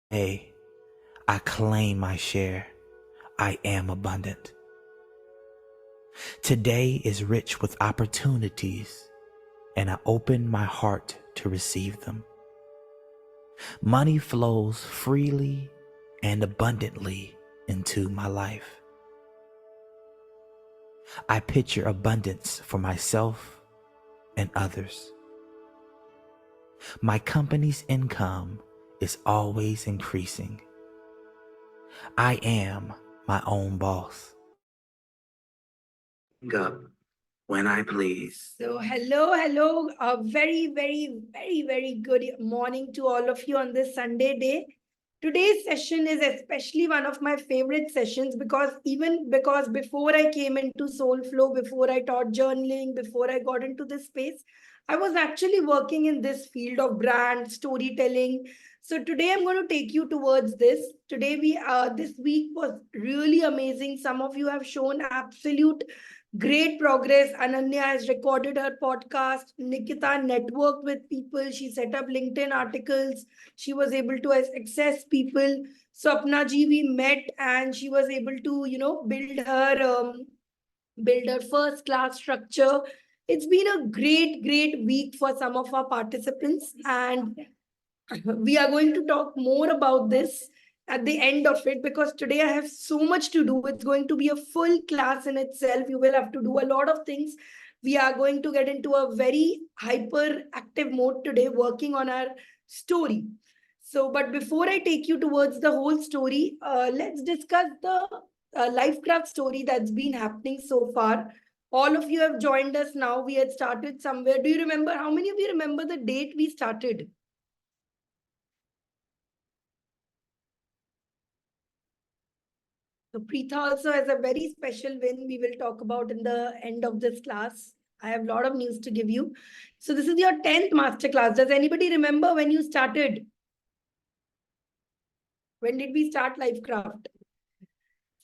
Hey, I claim my share. I am abundant. Today is rich with opportunities, and I open my heart to receive them. Money flows freely and abundantly into my life. I picture abundance for myself and others. My company's income is always increasing. I am my own boss. Up when I please. So, hello. A very good morning to all of you on this Sunday day. Today's session is especially one of my favorite sessions because before I came into Soul Flow, before I taught journaling, before I got into this space, I was actually working in this field of brand storytelling. So today I'm going to take you towards this. This week was really amazing. Some of you have shown absolute great progress. Ananya has recorded her podcast. Nikita networked with people. She set up LinkedIn articles. She was able to access people. Swapna ji we met and she was able to, build her first class structure. It's been a great week for some of our participants, and we are going to talk more about this at the end of it because today I have so much to do. It's going to be a full class in itself. You will have to do a lot of things. We are going to get into a very hyper active mode today, working on our story. So, but before I take you towards the whole story, let's discuss the LifeKraft story that's been happening so far. All of you have joined us now. We had started somewhere. Do you remember? How many of you remember the date we started? So Preetha also has a very special win we will talk about in the end of this class. I have a lot of news to give you. So this is your 10th master class. Does anybody remember when you started? When did we start LifeKraft?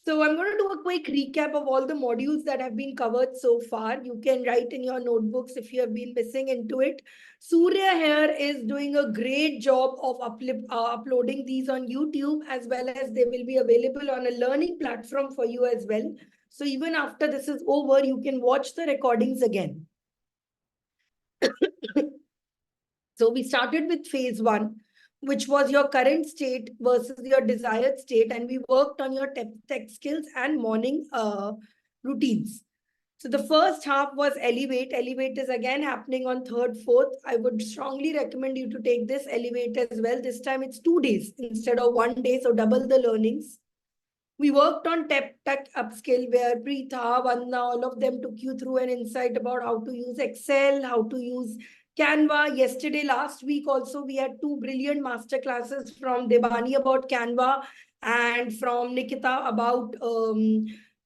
So I'm going to do a quick recap of all the modules that have been covered so far. You can write in your notebooks if you have been missing into it. Surya here is doing a great job of uploading these on YouTube, as well as they will be available on a learning platform for you as well. So even after this is over, you can watch the recordings again. So we started with phase one, which was your current state versus your desired state. And we worked on your tech skills and morning routines. So the first half was Elevate. Elevate is again happening on 3rd, 4th. I would strongly recommend you to take this Elevate as well. This time it's 2 days instead of 1 day, so double the learnings. We worked on tech upskill where Preetha, Vandana, all of them took you through an insight about how to use Excel, how to use Canva. Yesterday, last week also, we had 2 brilliant master classes from Debani about Canva and from Nikita about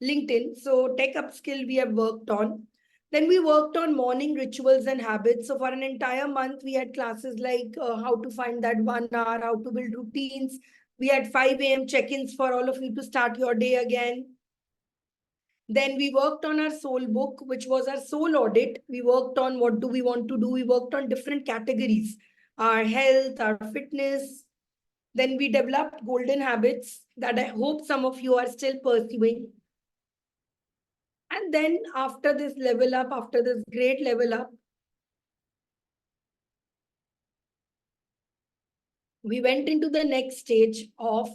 LinkedIn. So tech upskill we have worked on. Then we worked on morning rituals and habits. So for an entire month, we had classes like how to find that 1 hour, how to build routines. We had 5 a.m. check-ins for all of you to start your day again. Then we worked on our soul book, which was our soul audit. We worked on what do we want to do. We worked on different categories, our health, our fitness. Then we developed golden habits that I hope some of you are still pursuing. And then after this level up, after this great level up, we went into the next stage of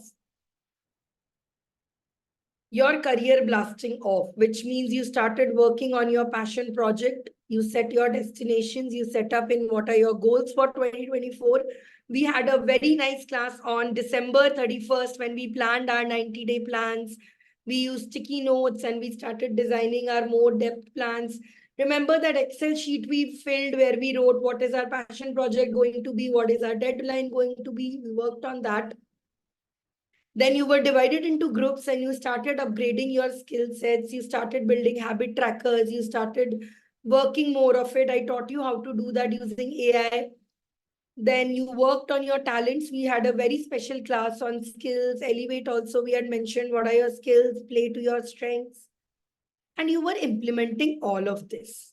your career blasting off, which means you started working on your passion project. You set your destinations, you set up in what are your goals for 2024. We had a very nice class on December 31st when we planned our 90-day plans. We used sticky notes and we started designing our more depth plans. Remember that Excel sheet we filled where we wrote what is our passion project going to be, what is our deadline going to be. We worked on that. Then you were divided into groups and you started upgrading your skill sets. You started building habit trackers. You started working more of it. I taught you how to do that using AI. Then you worked on your talents. We had a very special class on skills. Elevate also, we had mentioned what are your skills, play to your strengths. And you were implementing all of this.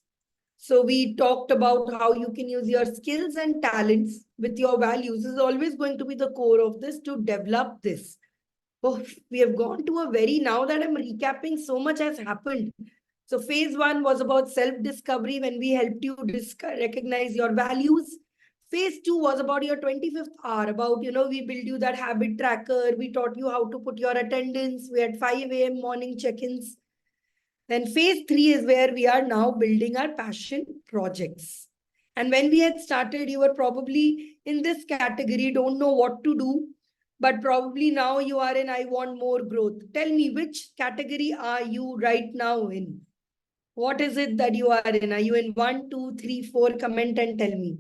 So we talked about how you can use your skills and talents with your values is always going to be the core of this to develop this. Oh, we have gone to a very, now that I'm recapping, so much has happened. So phase one was about self-discovery when we helped you recognize your values. Phase two was about your 25th hour, about, we build you that habit tracker. We taught you how to put your attendance. We had 5 a.m. morning check-ins. Then phase three is where we are now building our passion projects. And when we had started, you were probably in this category, don't know what to do, but probably now you are in I want more growth. Tell me, which category are you right now in? What is it that you are in? Are you in 1, 2, 3, 4? Comment and tell me.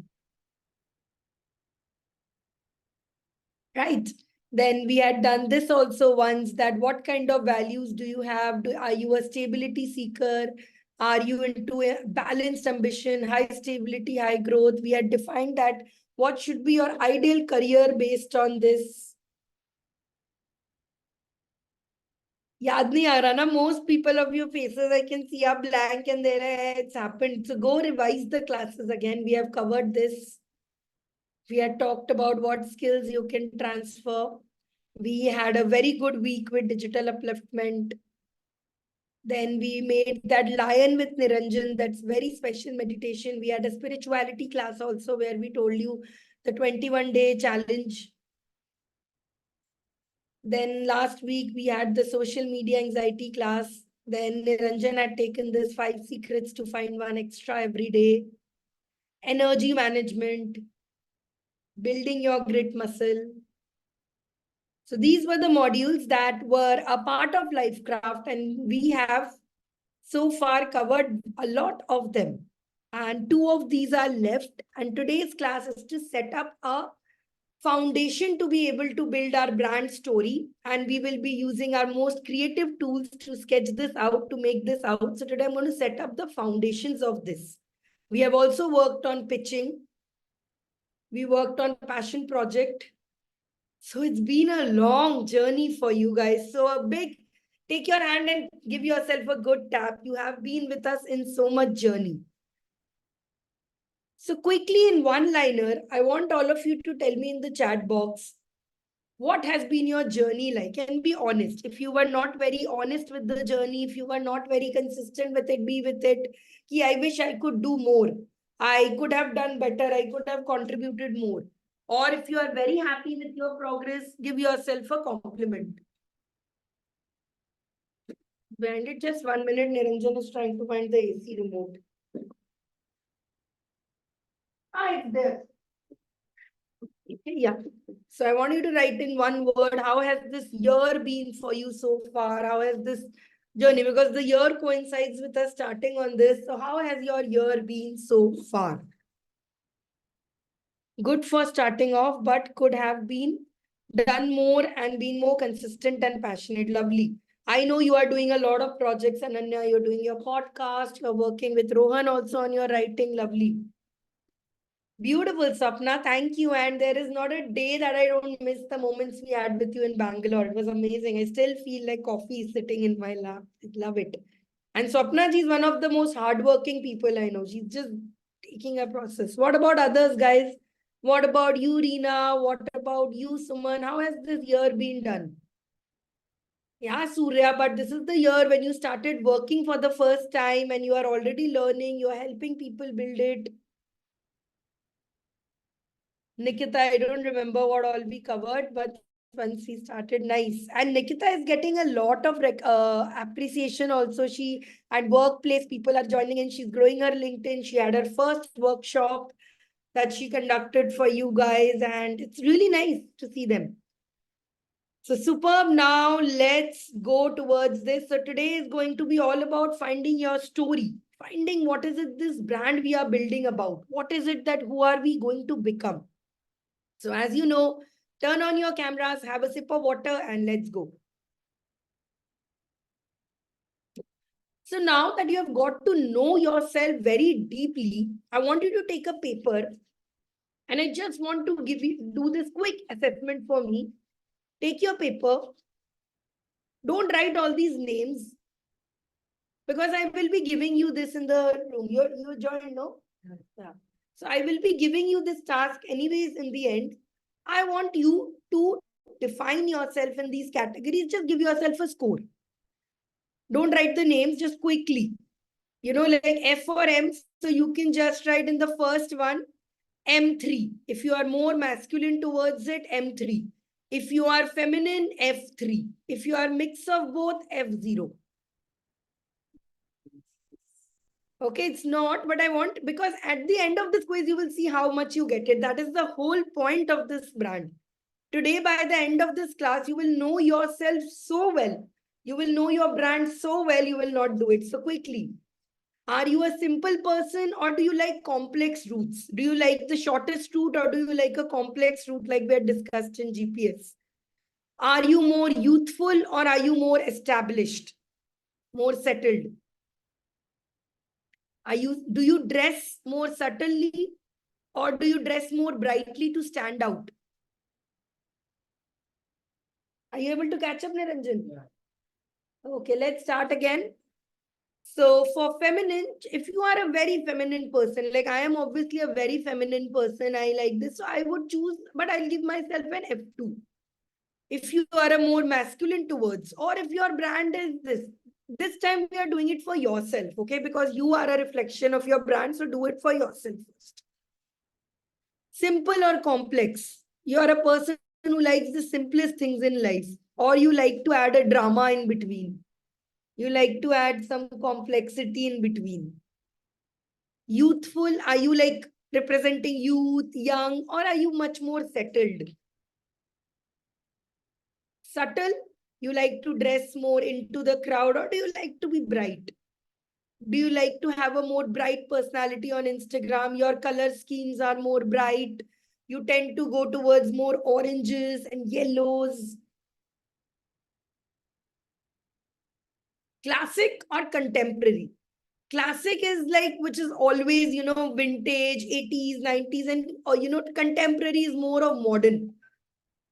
Right. Then we had done this also once, that what kind of values do you have? Are you a stability seeker? Are you into a balanced ambition, high stability, high growth? We had defined that what should be your ideal career based on this. याद नहीं आ रहा ना, most people of your faces I can see are blank and there it's happened. So go revise the classes again. We have covered this. We had talked about what skills you can transfer. We had a very good week with digital upliftment. Then we made that lion with Niranjan, that's very special meditation. We had a spirituality class also where we told you the 21-day challenge. Then last week we had the social media anxiety class. Then Niranjan had taken this 5 secrets to find one extra every day. Energy management, building your grit muscle. So these were the modules that were a part of LifeKraft, and we have so far covered a lot of them. And 2 of these are left. And today's class is to set up a foundation to be able to build our brand story. And we will be using our most creative tools to sketch this out, to make this out. So today I'm going to set up the foundations of this. We have also worked on pitching. We worked on passion project. So it's been a long journey for you guys. So a big, take your hand and give yourself a good tap. You have been with us in so much journey. So quickly in one liner, I want all of you to tell me in the chat box, what has been your journey like? And be honest. If you were not very honest with the journey, if you were not very consistent with it, be with it. Ki, I wish I could do more. I could have done better. I could have contributed more. Or if you are very happy with your progress, give yourself a compliment. Behind it, just 1 minute, Niranjan is trying to find the AC remote. Ah, it's there. Yeah. So I want you to write in one word, how has this year been for you so far? How has this journey? Because the year coincides with us starting on this. So how has your year been so far? Good for starting off, but could have been done more and been more consistent and passionate. Lovely. I know you are doing a lot of projects, Ananya. You're doing your podcast. You're working with Rohan also on your writing. Lovely. Beautiful, Sapna. Thank you. And there is not a day that I don't miss the moments we had with you in Bangalore. It was amazing. I still feel like coffee is sitting in my lap. I love it. And Swapna ji is one of the most hardworking people I know. She's just taking a process. What about others, guys? What about you, Reena? What about you, Suman? How has this year been done? Yeah, Surya, but this is the year when you started working for the first time and you are already learning, you are helping people build it. Nikita, I don't remember what all we covered, but once we started, nice. And Nikita is getting a lot of appreciation also. She, at workplace, people are joining in. She's growing her LinkedIn. She had her first workshop that she conducted for you guys, and it's really nice to see them. So superb. Now let's go towards this. So today is going to be all about finding your story, finding what is it this brand we are building about? What is it that who are we going to become? So as you know, turn on your cameras, have a sip of water, and let's go. So now that you have got to know yourself very deeply, I want you to take a paper and I just want to do this quick assessment for me. Take your paper. Don't write all these names. Because I will be giving you this in the room. You joined, no? Yeah. So I will be giving you this task anyways in the end. I want you to define yourself in these categories. Just give yourself a score. Don't write the names, just quickly. Like F or M. So you can just write in the first one, M3. If you are more masculine towards it, M3. If you are feminine, F3. If you are mix of both, F0. Okay, it's not, but I want, because at the end of this quiz, you will see how much you get it. That is the whole point of this brand. Today, by the end of this class, you will know yourself so well. You will know your brand so well, you will not do it. So quickly, are you a simple person or do you like complex routes? Do you like the shortest route or do you like a complex route like we had discussed in GPS? Are you more youthful or are you more established, more settled? Do you dress more subtly or do you dress more brightly to stand out? Are you able to catch up, Niranjan? Yeah. Okay, let's start again. So for feminine, if you are a very feminine person, like I am obviously a very feminine person, I like this, so I would choose, but I'll give myself an F2. If you are a more masculine towards, or if your brand is this time we are doing it for yourself, okay? Because you are a reflection of your brand, so do it for yourself first. Simple or complex? You are a person who likes the simplest things in life, or you like to add a drama in between. You like to add some complexity in between. Youthful, are you like representing youth, young, or are you much more settled? Subtle, you like to dress more into the crowd, or do you like to be bright? Do you like to have a more bright personality on Instagram? Your color schemes are more bright. You tend to go towards more oranges and yellows. Classic or contemporary? Classic is like, which is always, vintage, 80s, 90s, and, contemporary is more of modern.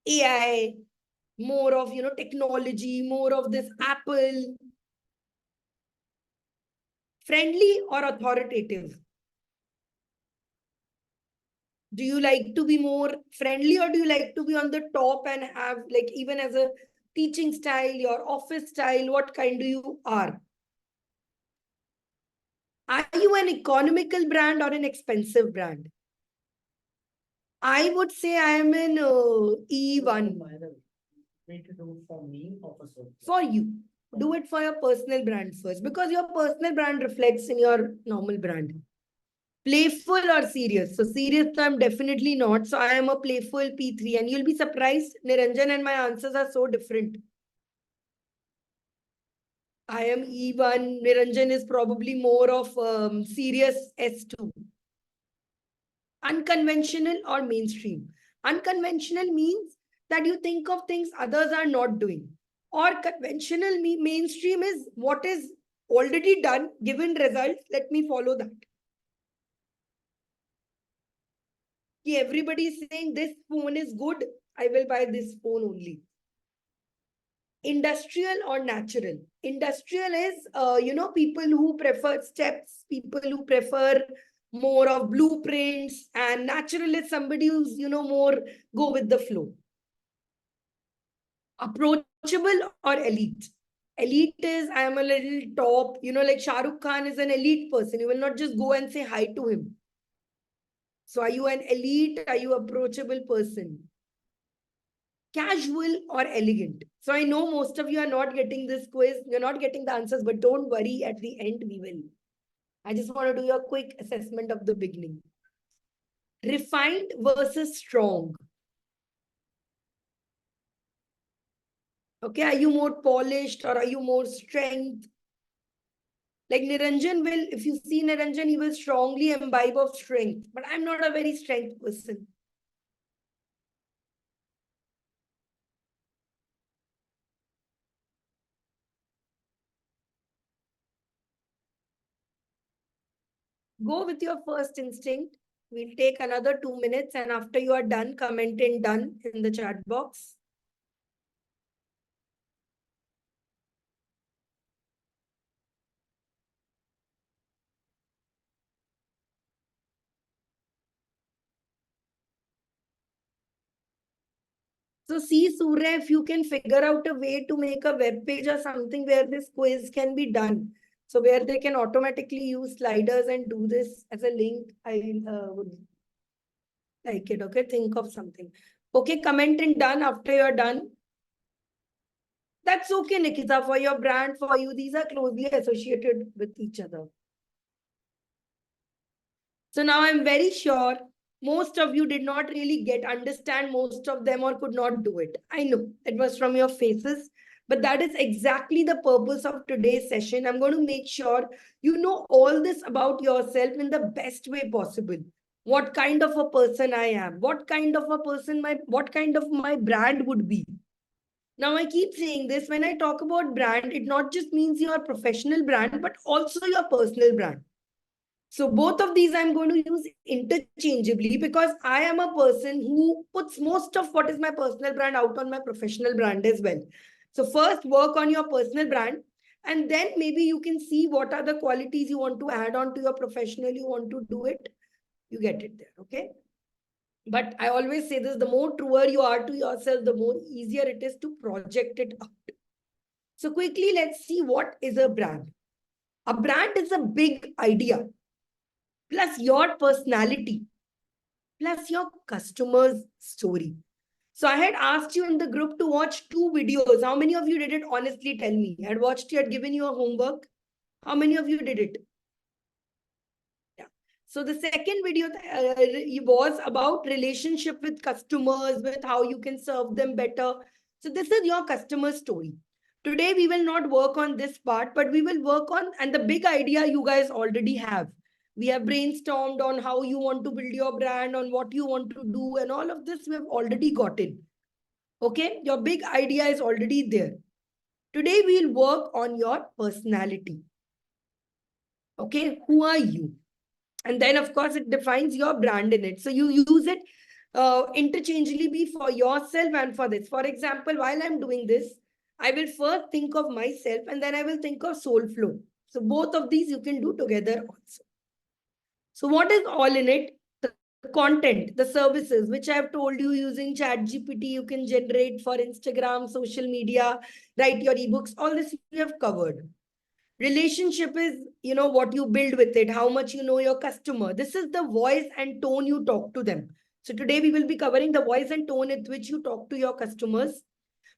AI, more of, technology, more of this Apple. Friendly or authoritative? Do you like to be more friendly or do you like to be on the top and have, like, even as a teaching style, your office style, what kind do you are? Are you an economical brand or an expensive brand? I would say I am an E1. For you. Do it for your personal brand first, because your personal brand reflects in your normal brand. Playful or serious? So serious, so I'm definitely not. So I am a playful P3, and you'll be surprised, Niranjan, and my answers are so different. I am E1. Niranjan is probably more of serious S2. Unconventional or mainstream? Unconventional means that you think of things others are not doing. Or conventional mainstream is what is already done, given results. Let me follow that. Everybody is saying this phone is good, I will buy this phone only. Industrial or natural? Industrial is, people who prefer steps, people who prefer more of blueprints, and natural is somebody who's, more go with the flow. Approachable or elite? Elite is, I am a little top, like Shah Rukh Khan is an elite person. You will not just go and say hi to him. So are you an elite? Are you approachable person? Casual or elegant? So I know most of you are not getting this quiz. You're not getting the answers, but don't worry. At the end, we will. I just want to do a quick assessment of the beginning. Refined versus strong. Okay, are you more polished or are you more strength? Like Niranjan will, if you see Niranjan, he will strongly imbibe of strength. But I'm not a very strength person. Go with your first instinct. We'll take another 2 minutes, and after you are done, comment in done in the chat box. So see, Surya, if you can figure out a way to make a web page or something where this quiz can be done. So where they can automatically use sliders and do this as a link, I would like it. Okay, think of something. Okay, comment and done after you're done. That's okay, Nikita, for your brand, for you. These are closely associated with each other. So now I'm very sure most of you did not really understand most of them or could not do it. I know it was from your faces, but that is exactly the purpose of today's session. I'm going to make sure you know all this about yourself in the best way possible. What kind of a person I am, what kind of a person what kind of my brand would be. Now, I keep saying this when I talk about brand, it not just means your professional brand, but also your personal brand. So both of these I'm going to use interchangeably because I am a person who puts most of what is my personal brand out on my professional brand as well. So first work on your personal brand and then maybe you can see what are the qualities you want to add on to your professional, you want to do it, you get it there, okay? But I always say this, the more truer you are to yourself, the more easier it is to project it out. So quickly, let's see what is a brand. A brand is a big idea, plus your personality, plus your customer's story. So I had asked you in the group to watch 2 videos. How many of you did it? Honestly, tell me. I had watched you, had given you a homework. How many of you did it? Yeah. So the second video was about relationship with customers, with how you can serve them better. So this is your customer story. Today, we will not work on this part, but we will work on, and the big idea you guys already have. We have brainstormed on how you want to build your brand, on what you want to do, and all of this we have already gotten. Okay, your big idea is already there. Today, we'll work on your personality. Okay, who are you? And then, of course, it defines your brand in it. So you use it interchangeably for yourself and for this. For example, while I'm doing this, I will first think of myself and then I will think of soul flow. So both of these you can do together also. So what is all in it? The content, the services, which I've told you using ChatGPT, you can generate for Instagram, social media, write your ebooks. All this we have covered. Relationship is, what you build with it, how much you know your customer. This is the voice and tone you talk to them. So today we will be covering the voice and tone at which you talk to your customers.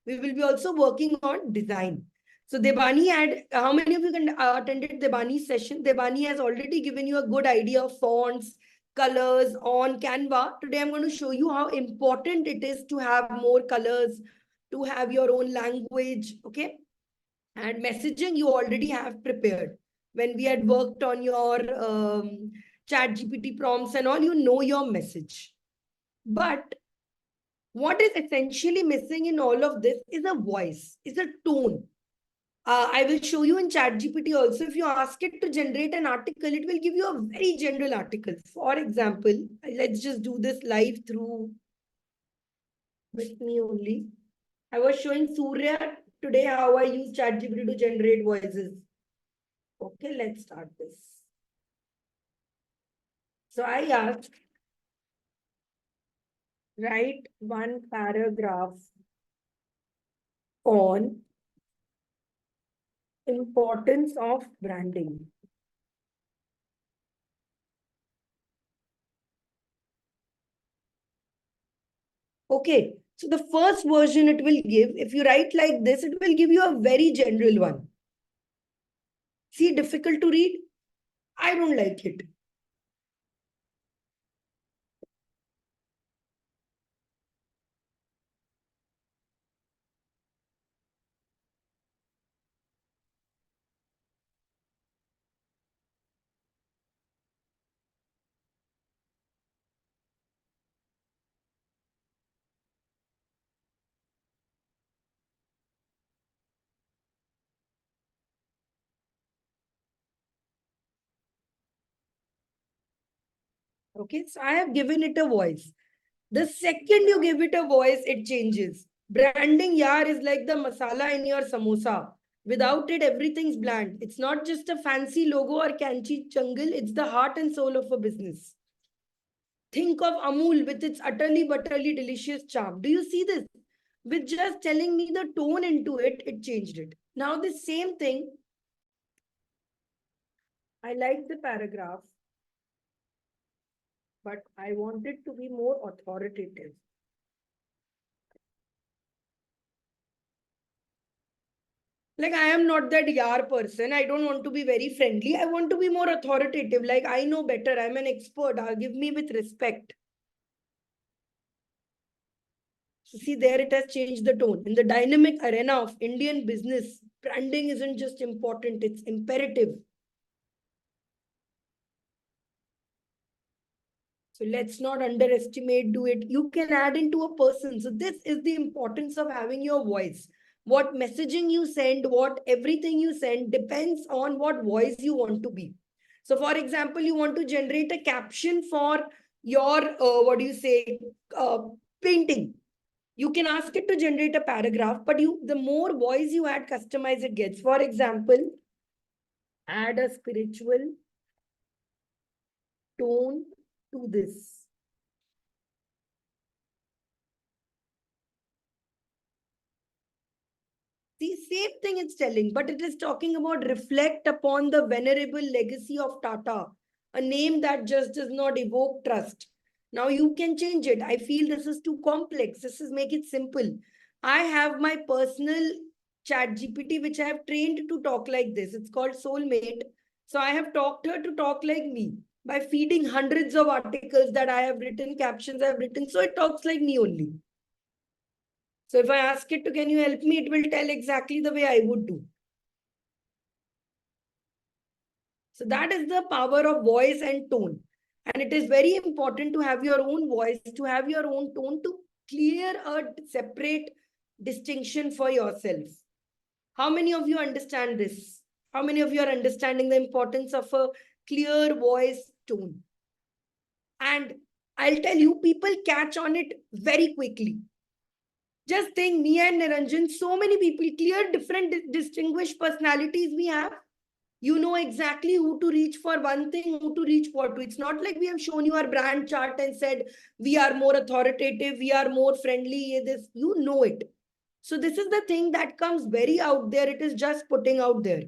We will be also working on design. So Debani had, how many of you can attended Debani's session? Debani has already given you a good idea of fonts, colors on Canva. Today I'm going to show you how important it is to have more colors, to have your own language, okay? And messaging you already have prepared. When we had worked on your chat GPT prompts and all, you know your message. But what is essentially missing in all of this is a voice, is a tone. I will show you in chat GPT also. If you ask it to generate an article, it will give you a very general article. For example, let's just do this live through with me only. I was showing Surya today how I use ChatGPT to generate voices. Okay, let's start this. So I asked, write one paragraph on importance of branding. Okay, so the first version it will give, if you write like this, it will give you a very general one. See, difficult to read? I don't like it. Okay, so I have given it a voice. The second you give it a voice, it changes. Branding, yaar, is like the masala in your samosa. Without it, everything's bland. It's not just a fancy logo or catchy jungle, it's the heart and soul of a business. Think of Amul with its utterly butterly delicious charm. Do you see this? With just telling me the tone into it, it changed it. Now the same thing, I like the paragraph, but I want it to be more authoritative. Like, I am not that yar person. I don't want to be very friendly. I want to be more authoritative. Like, I know better. I'm an expert. Give me with respect. So see, there it has changed the tone. In the dynamic arena of Indian business, branding isn't just important, it's imperative. So let's not underestimate, do it. You can add into a person. So this is the importance of having your voice. What messaging you send, what everything you send depends on what voice you want to be. So for example, you want to generate a caption for your, uh, painting. You can ask it to generate a paragraph, but the more voice you add, customize it gets. For example, add a spiritual tone to this. The same thing it's telling, but it is talking about reflect upon the venerable legacy of Tata, a name that just does not evoke trust. Now you can change it. I feel this is too complex. This is make it simple. I have my personal chat GPT, which I have trained to talk like this. It's called Soulmate. So I have talked her to talk like me by feeding hundreds of articles that I have written, captions I have written. So it talks like me only. So if I ask it to, can you help me? It will tell exactly the way I would do. So that is the power of voice and tone. And it is very important to have your own voice, to have your own tone, to clear a separate distinction for yourself. How many of you understand this? How many of you are understanding the importance of a clear voice tone? And I'll tell you, people catch on it very quickly. Just think, me and Niranjan, so many people, clear, different, distinguished personalities we have. You know exactly who to reach for one thing, who to reach for two. It's not like we have shown you our brand chart and said, we are more authoritative, we are more friendly. This, you know it. So this is the thing that comes very out there. It is just putting out there.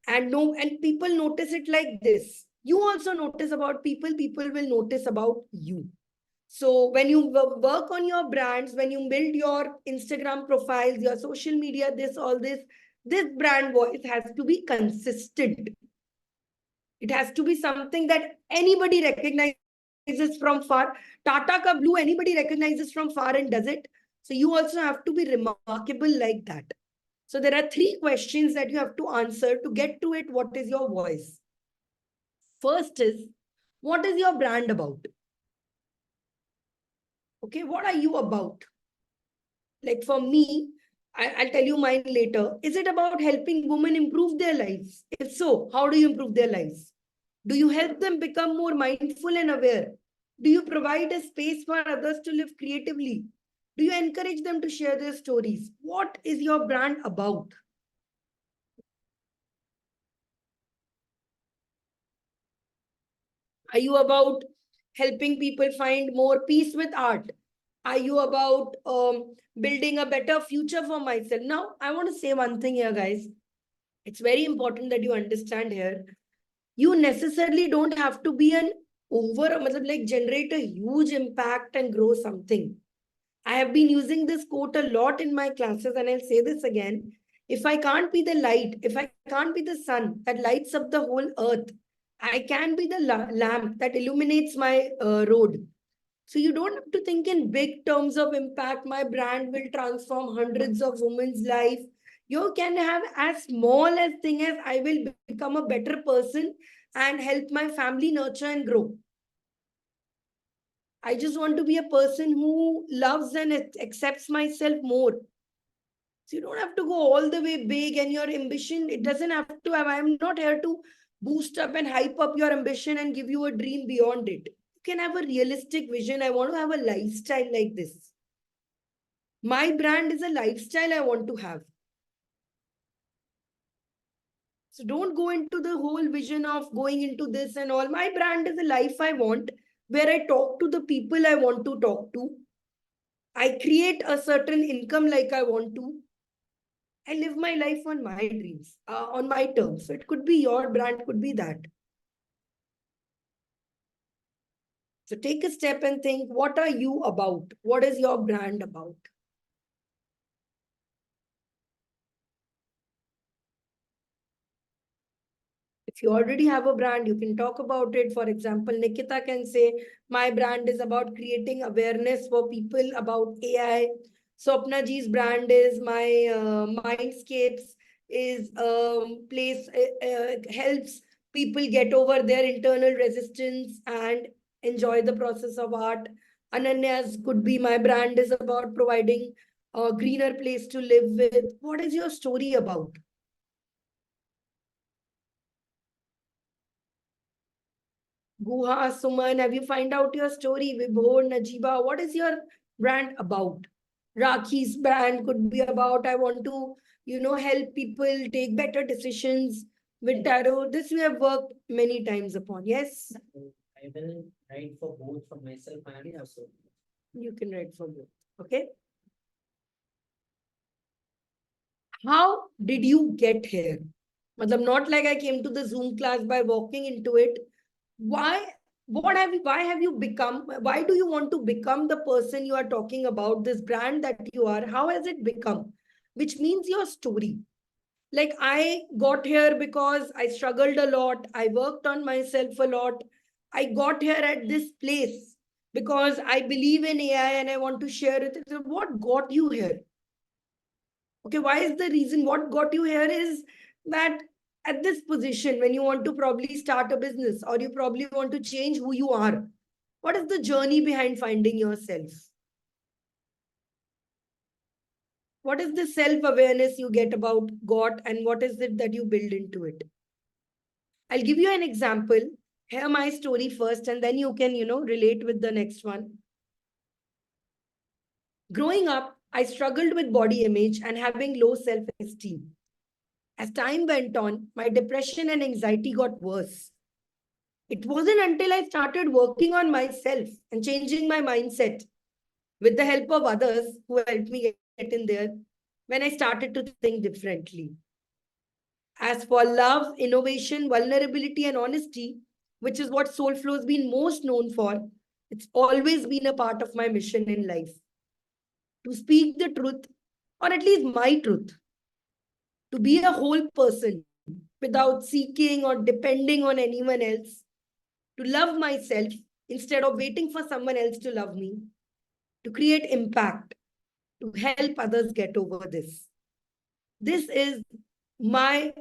And no, and people notice it like this. You also notice about people, people will notice about you. So when you work on your brands, when you build your Instagram profiles, your social media, all this brand voice has to be consistent. It has to be something that anybody recognizes from far. Tata ka blue, anybody recognizes from far and does it. So you also have to be remarkable like that. So there are 3 questions that you have to answer to get to it. What is your voice? First is, what is your brand about? Okay, what are you about? Like for me, I'll tell you mine later. Is it about helping women improve their lives? If so, how do you improve their lives? Do you help them become more mindful and aware? Do you provide a space for others to live creatively? Do you encourage them to share their stories? What is your brand about? Are you about helping people find more peace with art? Are you about building a better future for myself? Now, I want to say one thing here, guys. It's very important that you understand here. You necessarily don't have to be an like generate a huge impact and grow something. I have been using this quote a lot in my classes, and I'll say this again. If I can't be the light, if I can't be the sun that lights up the whole earth, I can be the lamp that illuminates my road. So you don't have to think in big terms of impact. My brand will transform hundreds of women's life. You can have as small as thing as I will become a better person and help my family nurture and grow. I just want to be a person who loves and accepts myself more. So you don't have to go all the way big, and your ambition, it doesn't have to have, I'm not here to boost up and hype up your ambition and give you a dream beyond it. You can have a realistic vision. I want to have a lifestyle like this. My brand is a lifestyle I want to have. So don't go into the whole vision of going into this and all. My brand is a life I want, where I talk to the people I want to talk to. I create a certain income like I want to. I live my life on my dreams, on my terms. So it could be your brand, could be that. So take a step and think, what are you about? What is your brand about? If you already have a brand, you can talk about it. For example, Nikita can say, my brand is about creating awareness for people about AI. Swapna ji's brand is my Mindscapes is place helps people get over their internal resistance and enjoy the process of art. Ananya's could be my brand is about providing a greener place to live with. What is your story about? Guha, Suman, have you find out your story? Vibhor, Najiba, what is your brand about? Rakhi's brand could be about, I want to, help people take better decisions with tarot. This we have worked many times upon. Yes? I will write for both for myself and also. You can write for both. Okay? How did you get here? Matlab, not like I came to the Zoom class by walking into it. Why have you become, why do you want to become the person you are talking about, this brand that you are? How has it become? Which means your story. Like, I got here because I struggled a lot. I worked on myself a lot. I got here at this place because I believe in AI and I want to share it. So what got you here? Okay, why is the reason? What got you here is that at this position, when you want to probably start a business or you probably want to change who you are, what is the journey behind finding yourself? What is the self-awareness you get about God and what is it that you build into it? I'll give you an example. Hear my story first and then you can, relate with the next one. Growing up, I struggled with body image and having low self-esteem. As time went on, my depression and anxiety got worse. It wasn't until I started working on myself and changing my mindset with the help of others who helped me get in there when I started to think differently. As for love, innovation, vulnerability, and honesty, which is what Soulflow has been most known for, it's always been a part of my mission in life to speak the truth, or at least my truth, to be a whole person without seeking or depending on anyone else, to love myself instead of waiting for someone else to love me, to create impact, to help others get over this. This is my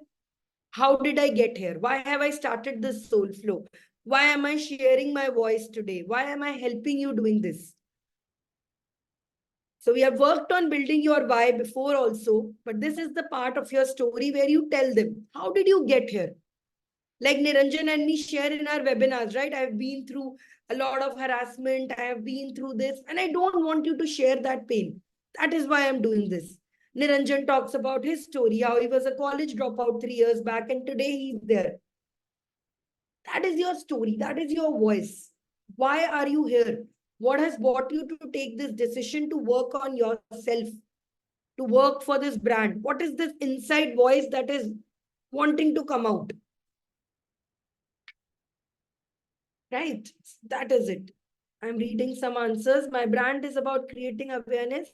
how did I get here? Why have I started this soul flow? Why am I sharing my voice today? Why am I helping you doing this? So we have worked on building your why before also, but this is the part of your story where you tell them, how did you get here? Like Niranjan and me share in our webinars, right? I've been through a lot of harassment. I have been through this and I don't want you to share that pain. That is why I'm doing this. Niranjan talks about his story, how he was a college dropout 3 years back and today he's there. That is your story. That is your voice. Why are you here? What has brought you to take this decision to work on yourself, to work for this brand? What is this inside voice that is wanting to come out? Right? That is it. I'm reading some answers. My brand is about creating awareness.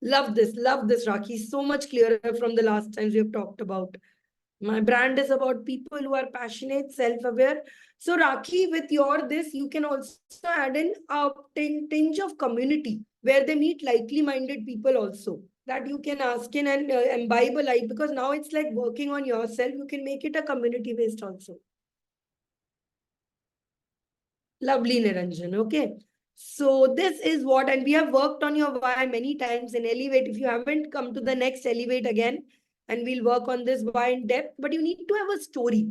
Love this, Rakhi. So much clearer from the last times we've talked about. My brand is about people who are passionate, self-aware. So Rakhi, with your this, you can also add in a tinge of community where they meet likely-minded people also. That you can ask in and imbibe a life because now it's like working on yourself. You can make it a community-based also. Lovely, Niranjan. Okay. So this is what, and we have worked on your why many times in Elevate. If you haven't come to the next Elevate again, and we'll work on this why in depth, but you need to have a story.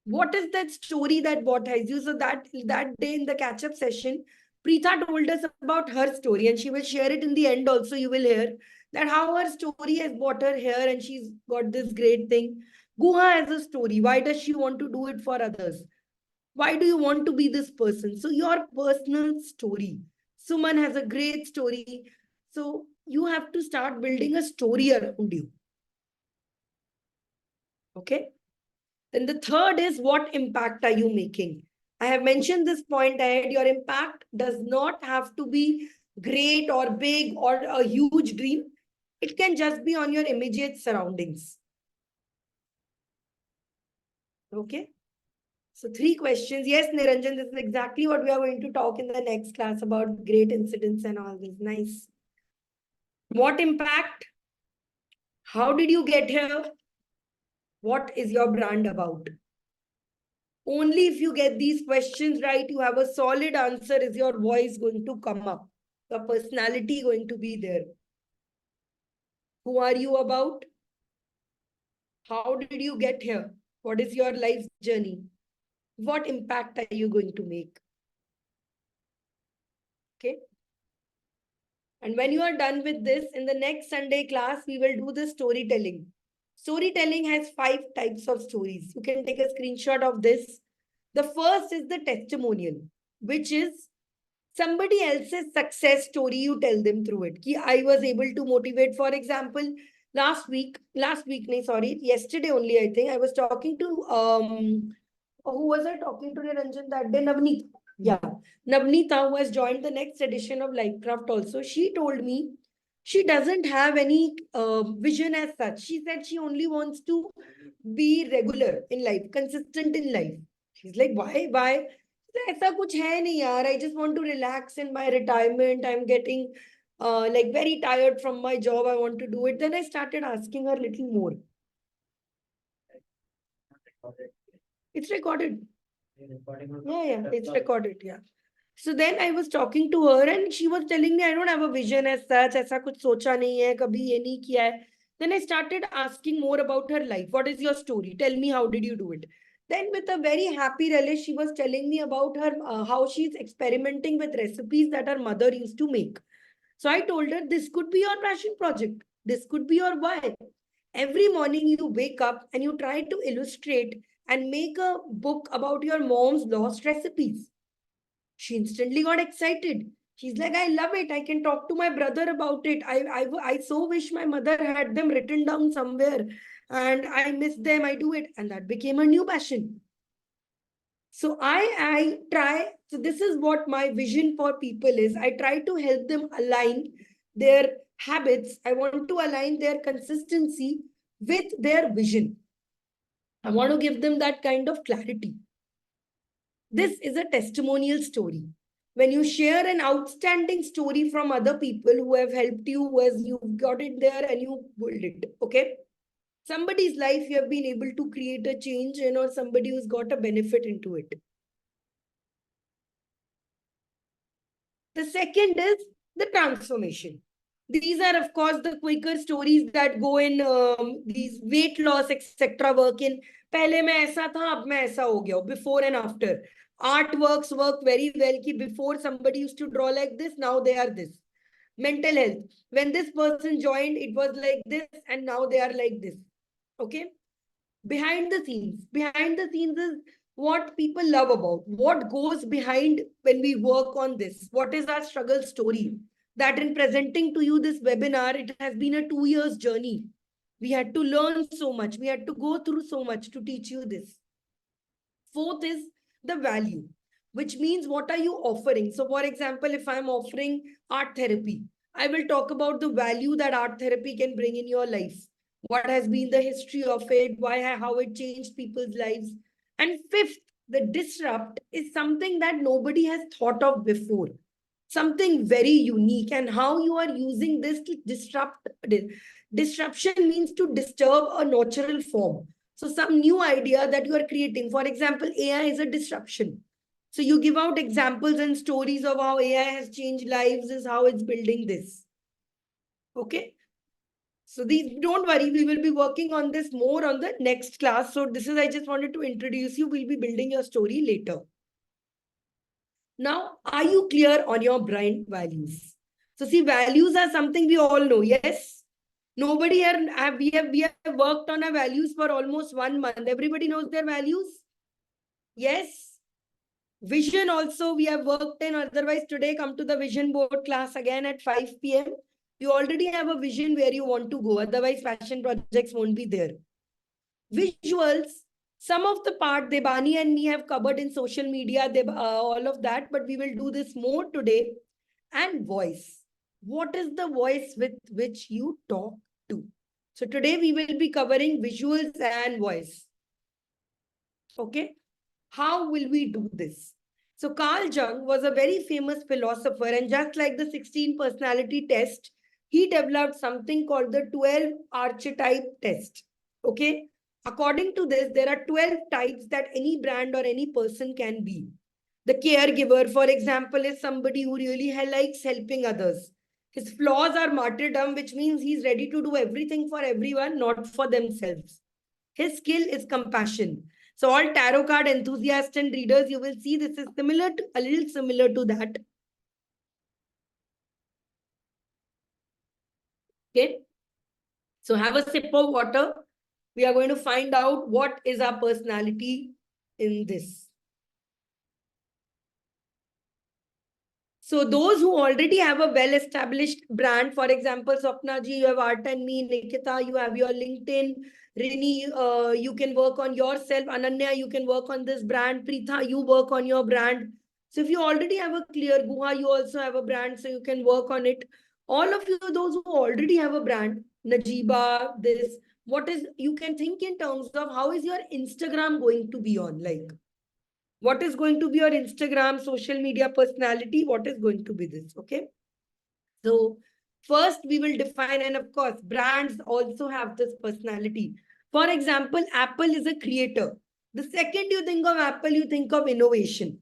What is that story that baptized you? So that day in the catch-up session, Preetha told us about her story, and she will share it in the end also. You will hear that how her story has brought her here, and she's got this great thing. Guha has a story. Why does she want to do it for others? Why do you want to be this person? So your personal story. Suman has a great story. So you have to start building a story around you. Okay. Then the third is, what impact are you making? I have mentioned this point ahead. Your impact does not have to be great or big or a huge dream. It can just be on your immediate surroundings. Okay. So 3 questions. Yes, Niranjan, this is exactly what we are going to talk in the next class about great incidents and all this. Nice. What impact? How did you get here? What is your brand about? Only if you get these questions right, you have a solid answer. Is your voice going to come up? Your personality going to be there? Who are you about? How did you get here? What is your life journey? What impact are you going to make? Okay. And when you are done with this, in the next Sunday class, we will do the storytelling. Storytelling has 5 types of stories. You can take a screenshot of this. The first is the testimonial, which is somebody else's success story. You tell them through it. Ki I was able to motivate. For example, yesterday only, I think I was talking to who was I talking to, Ranjan, that day? Navneet. Yeah. Navneeta, who has joined the next edition of LifeKraft also, she told me she doesn't have any vision as such. She said she only wants to be regular in life, consistent in life. She's like, why? Why? ऐसा कुछ है नहीं यार. I just want to relax in my retirement. I'm getting like very tired from my job. I want to do it. Then I started asking her a little more. It's recorded. Yeah, it's recorded. Yeah. So then I was talking to her and she was telling me, I don't have a vision as such. ऐसा कुछ सोचा नहीं है, कभी ये नहीं किया है. Then I started asking more about her life. What is your story? Tell me, how did you do it? Then with a very happy relish, she was telling me about her, how she's experimenting with recipes that her mother used to make. So I told her, this could be your passion project. This could be your why. Every morning you wake up and you try to illustrate and make a book about your mom's lost recipes. She instantly got excited. She's like, I love it. I can talk to my brother about it. I so wish my mother had them written down somewhere and I miss them. I do it. And that became a new passion. So I try, so this is what my vision for people is. I try to help them align their habits. I want to align their consistency with their vision. I want to give them that kind of clarity. This is a testimonial story. When you share an outstanding story from other people who have helped you, who has you got it there and you build it, okay? Somebody's life you have been able to create a change in, or somebody who's got a benefit into it. The second is the transformation. These are, of course, the quicker stories that go in these weight loss, etc. work in. पहले मैं ऐसा था, अब मैं ऐसा हो गया. Before and after. Artworks work very well. Ki before somebody used to draw like this, now they are this. Mental health. When this person joined, it was like this, and now they are like this. Okay. Behind the scenes. Behind the scenes is what people love about. What goes behind when we work on this? What is our struggle story? That in presenting to you this webinar, it has been a 2 years journey. We had to learn so much. We had to go through so much to teach you this. Fourth is the value, which means what are you offering? So for example, if I'm offering art therapy, I will talk about the value that art therapy can bring in your life. What has been the history of it, why, how it changed people's lives. And fifth, the disrupt is something that nobody has thought of before. Something very unique, and how you are using this to disrupt. Disruption means to disturb a natural form. So some new idea that you are creating. For example, AI is a disruption. So you give out examples and stories of how AI has changed lives, is how it's building this. Okay. So these, don't worry, we will be working on this more on the next class. So this is, I just wanted to introduce you. We'll be building your story later. Now, are you clear on your brand values? So see, values are something we all know. Yes. Nobody here, we have worked on our values for almost 1 month. Everybody knows their values? Yes. Vision also we have worked in. Otherwise, today come to the vision board class again at 5 p.m. You already have a vision where you want to go. Otherwise, passion projects won't be there. Visuals, some of the part Debani and me have covered in social media, all of that, but we will do this more today. And voice. What is the voice with which you talk to? So today we will be covering visuals and voice. Okay. How will we do this? So Carl Jung was a very famous philosopher, and just like the 16 personality test, he developed something called the 12 archetype test. Okay. According to this, there are 12 types that any brand or any person can be. The caregiver, for example, is somebody who really likes helping others. His flaws are martyrdom, which means he's ready to do everything for everyone, not for themselves. His skill is compassion. So all tarot card enthusiasts and readers, you will see this is similar to, a little similar to that. Okay. So have a sip of water. We are going to find out what is our personality in this. So those who already have a well-established brand, for example, Swapna ji, you have Art and Me, Nikita, you have your LinkedIn, Rini, you can work on yourself, Ananya, you can work on this brand, Pritha, you work on your brand. So if you already have a clear Guha, you also have a brand, so you can work on it. All of you, those who already have a brand, Najiba, this, what is, you can think in terms of how is your Instagram going to be on, like, what is going to be your Instagram, social media personality? What is going to be this? Okay. So first we will define, and of course, brands also have this personality. For example, Apple is a creator. The second you think of Apple, you think of innovation.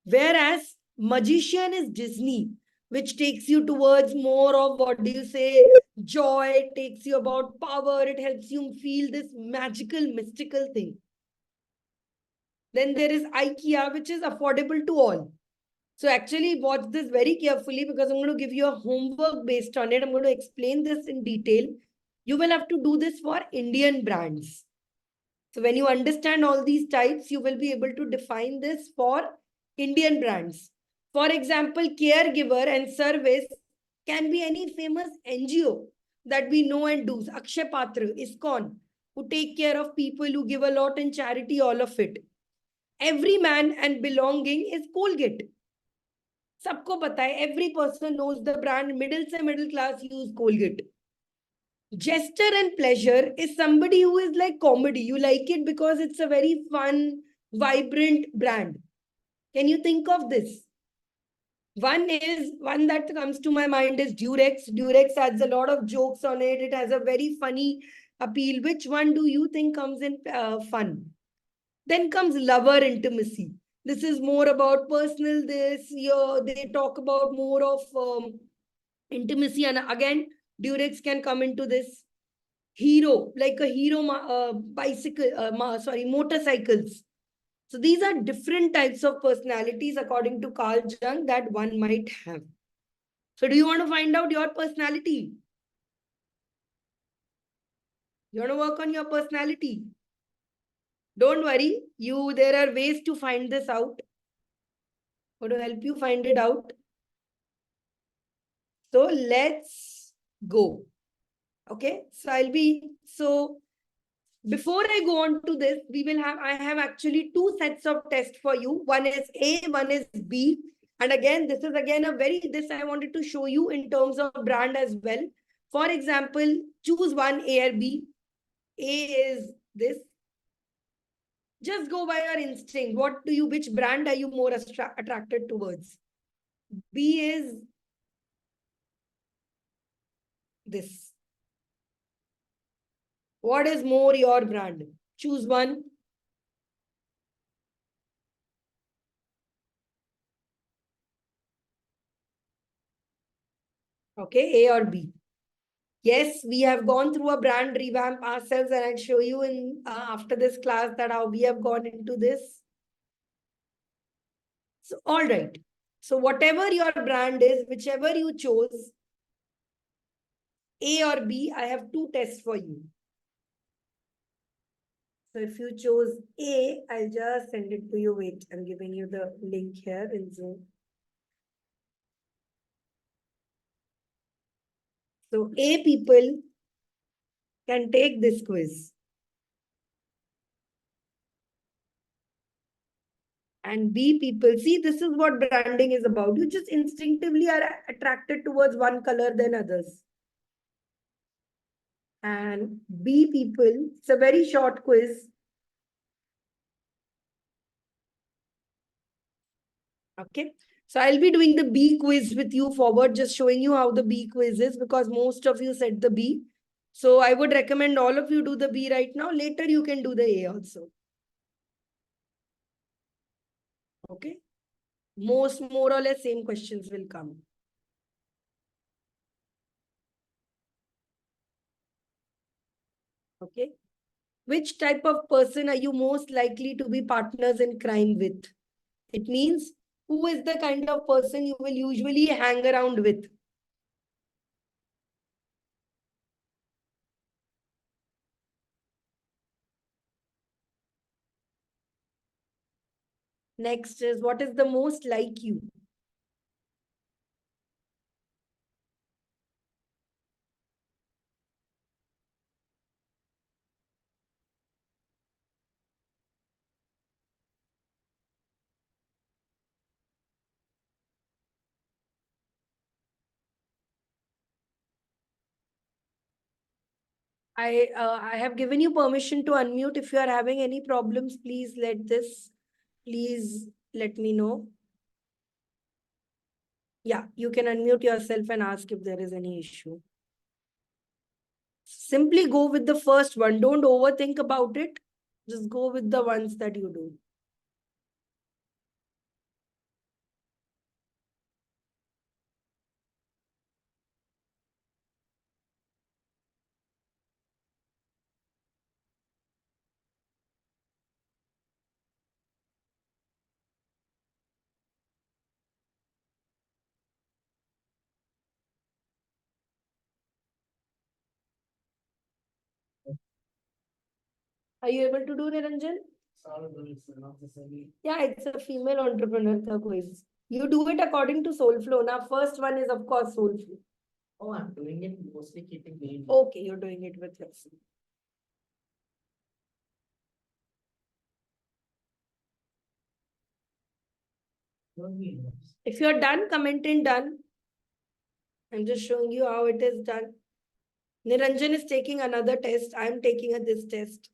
Whereas magician is Disney, which takes you towards more of what do you say, joy, it takes you about power, it helps you feel this magical, mystical thing. Then there is IKEA, which is affordable to all. So actually watch this very carefully because I'm going to give you a homework based on it. I'm going to explain this in detail. You will have to do this for Indian brands. So when you understand all these types, you will be able to define this for Indian brands. For example, caregiver and service can be any famous NGO that we know and do. Akshay Patra, ISKCON, who take care of people, who give a lot in charity, all of it. Every man and belonging is Colgate. सबको पता है, every person knows the brand, middle से middle class use Colgate. Jester and pleasure is somebody who is like comedy. You like it because it's a very fun, vibrant brand. Can you think of this? One that comes to my mind is Durex. Durex has a lot of jokes on it. It has a very funny appeal. Which one do you think comes in fun? Then comes lover intimacy. This is more about personal. This year they talk about more of intimacy, and again Durex can come into this. Hero, like a hero bicycle, motorcycles. So these are different types of personalities according to Carl Jung that one might have. So do you want to find out your personality? You want to work on your personality? Don't worry, there are ways to find this out. Or to help you find it out. So let's go. Okay, so before I go on to this, I have actually two sets of tests for you. One is A, one is B. And again, this is again this I wanted to show you in terms of brand as well. For example, choose one, A or B. A is this. Just go by your instinct. Which brand are you more attracted towards? B is this. What is more your brand? Choose one. Okay, A or B. Yes, we have gone through a brand revamp ourselves, and I'll show you in after this class that how we have gone into this. So, all right. So whatever your brand is, whichever you chose, A or B, I have two tests for you. So if you chose A, I'll just send it to you. Wait, I'm giving you the link here in Zoom. So A people can take this quiz. And B people, see, this is what branding is about. You just instinctively are attracted towards one color than others. And B people, it's a very short quiz. Okay. So I'll be doing the B quiz with you forward, just showing you how the B quiz is because most of you said the B. So I would recommend all of you do the B right now. Later you can do the A also. Okay. More or less same questions will come. Okay. Which type of person are you most likely to be partners in crime with? It means who is the kind of person you will usually hang around with? Next is what is the most like you? I have given you permission to unmute. If you are having any problems, please let me know. Yeah, you can unmute yourself and ask if there is any issue. Simply go with the first one. Don't overthink about it. Just go with the ones that you do. Are you able to do Niranjan? Yeah, it's a female entrepreneur ka quiz. You do it according to soul flow. Now, first one is of course soul flow. Oh, I'm doing it mostly keeping green. Okay, you're doing it with yourself. If you're done, comment in done. I'm just showing you how it is done. Niranjan is taking another test. I'm taking this test.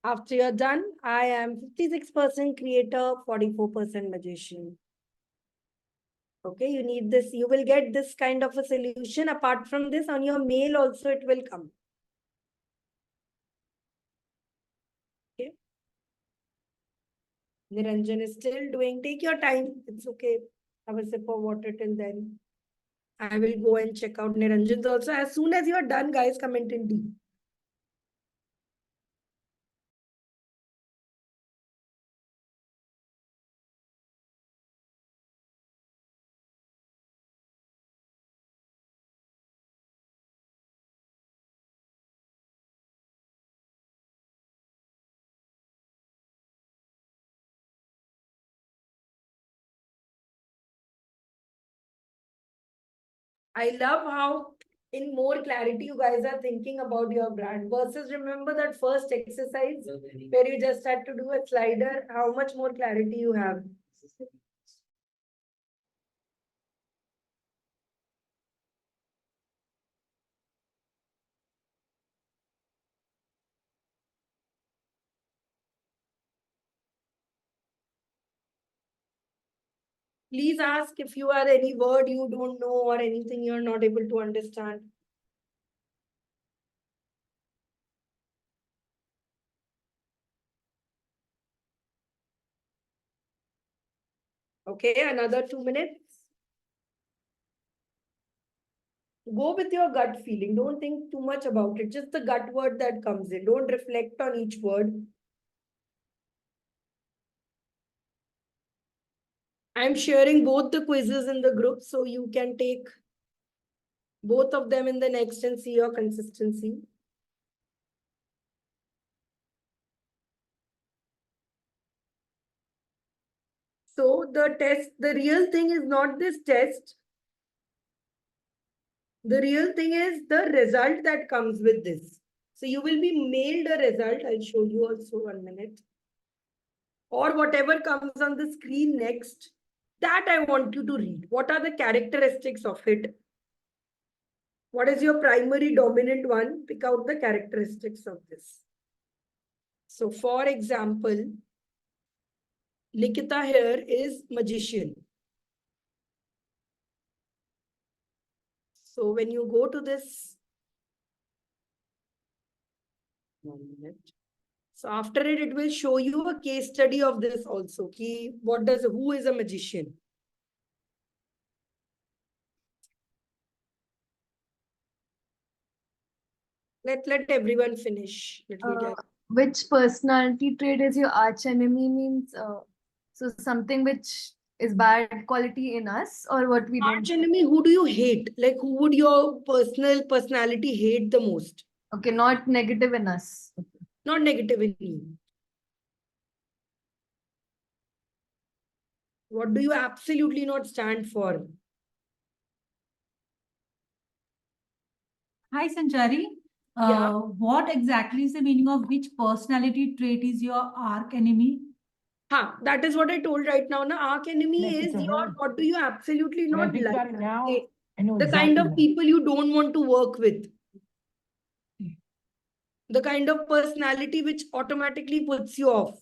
After you're done, I am 56% creator, 44% magician. Okay, you need this. You will get this kind of a solution. Apart from this, on your mail also it will come. Okay. Niranjan is still doing. Take your time. It's okay. Have a sip of water till then. I will go and check out Niranjan's also. As soon as you're done, guys, comment in D. I love how in more clarity you guys are thinking about your brand versus remember that first exercise where you just had to do a slider, how much more clarity you have. Please ask if you are any word you don't know or anything you're not able to understand. Okay, another 2 minutes. Go with your gut feeling. Don't think too much about it. Just the gut word that comes in. Don't reflect on each word. I'm sharing both the quizzes in the group, so you can take both of them in the next and see your consistency. So the test, the real thing is not this test. The real thing is the result that comes with this. So you will be mailed a result. I'll show you also 1 minute. Or whatever comes on the screen next. That I want you to read. What are the characteristics of it? What is your primary dominant one? Pick out the characteristics of this. So for example, Likita here is magician. So when you go to this, 1 minute. So after it, it will show you a case study of this also. Who is a magician? Let everyone finish. Which personality trait is your arch enemy means so something which is bad quality in us or what we Arch don't. enemy, who do you hate? Like who would your personality hate the most? Okay, not negative in us. Not negative in you. What do you absolutely not stand for? Hi, Sanchari. Yeah. What exactly is the meaning of which personality trait is your arch enemy? That is what I told right now. Arch enemy is your, what do you absolutely not like? The kind of people you don't want to work with. The kind of personality which automatically puts you off.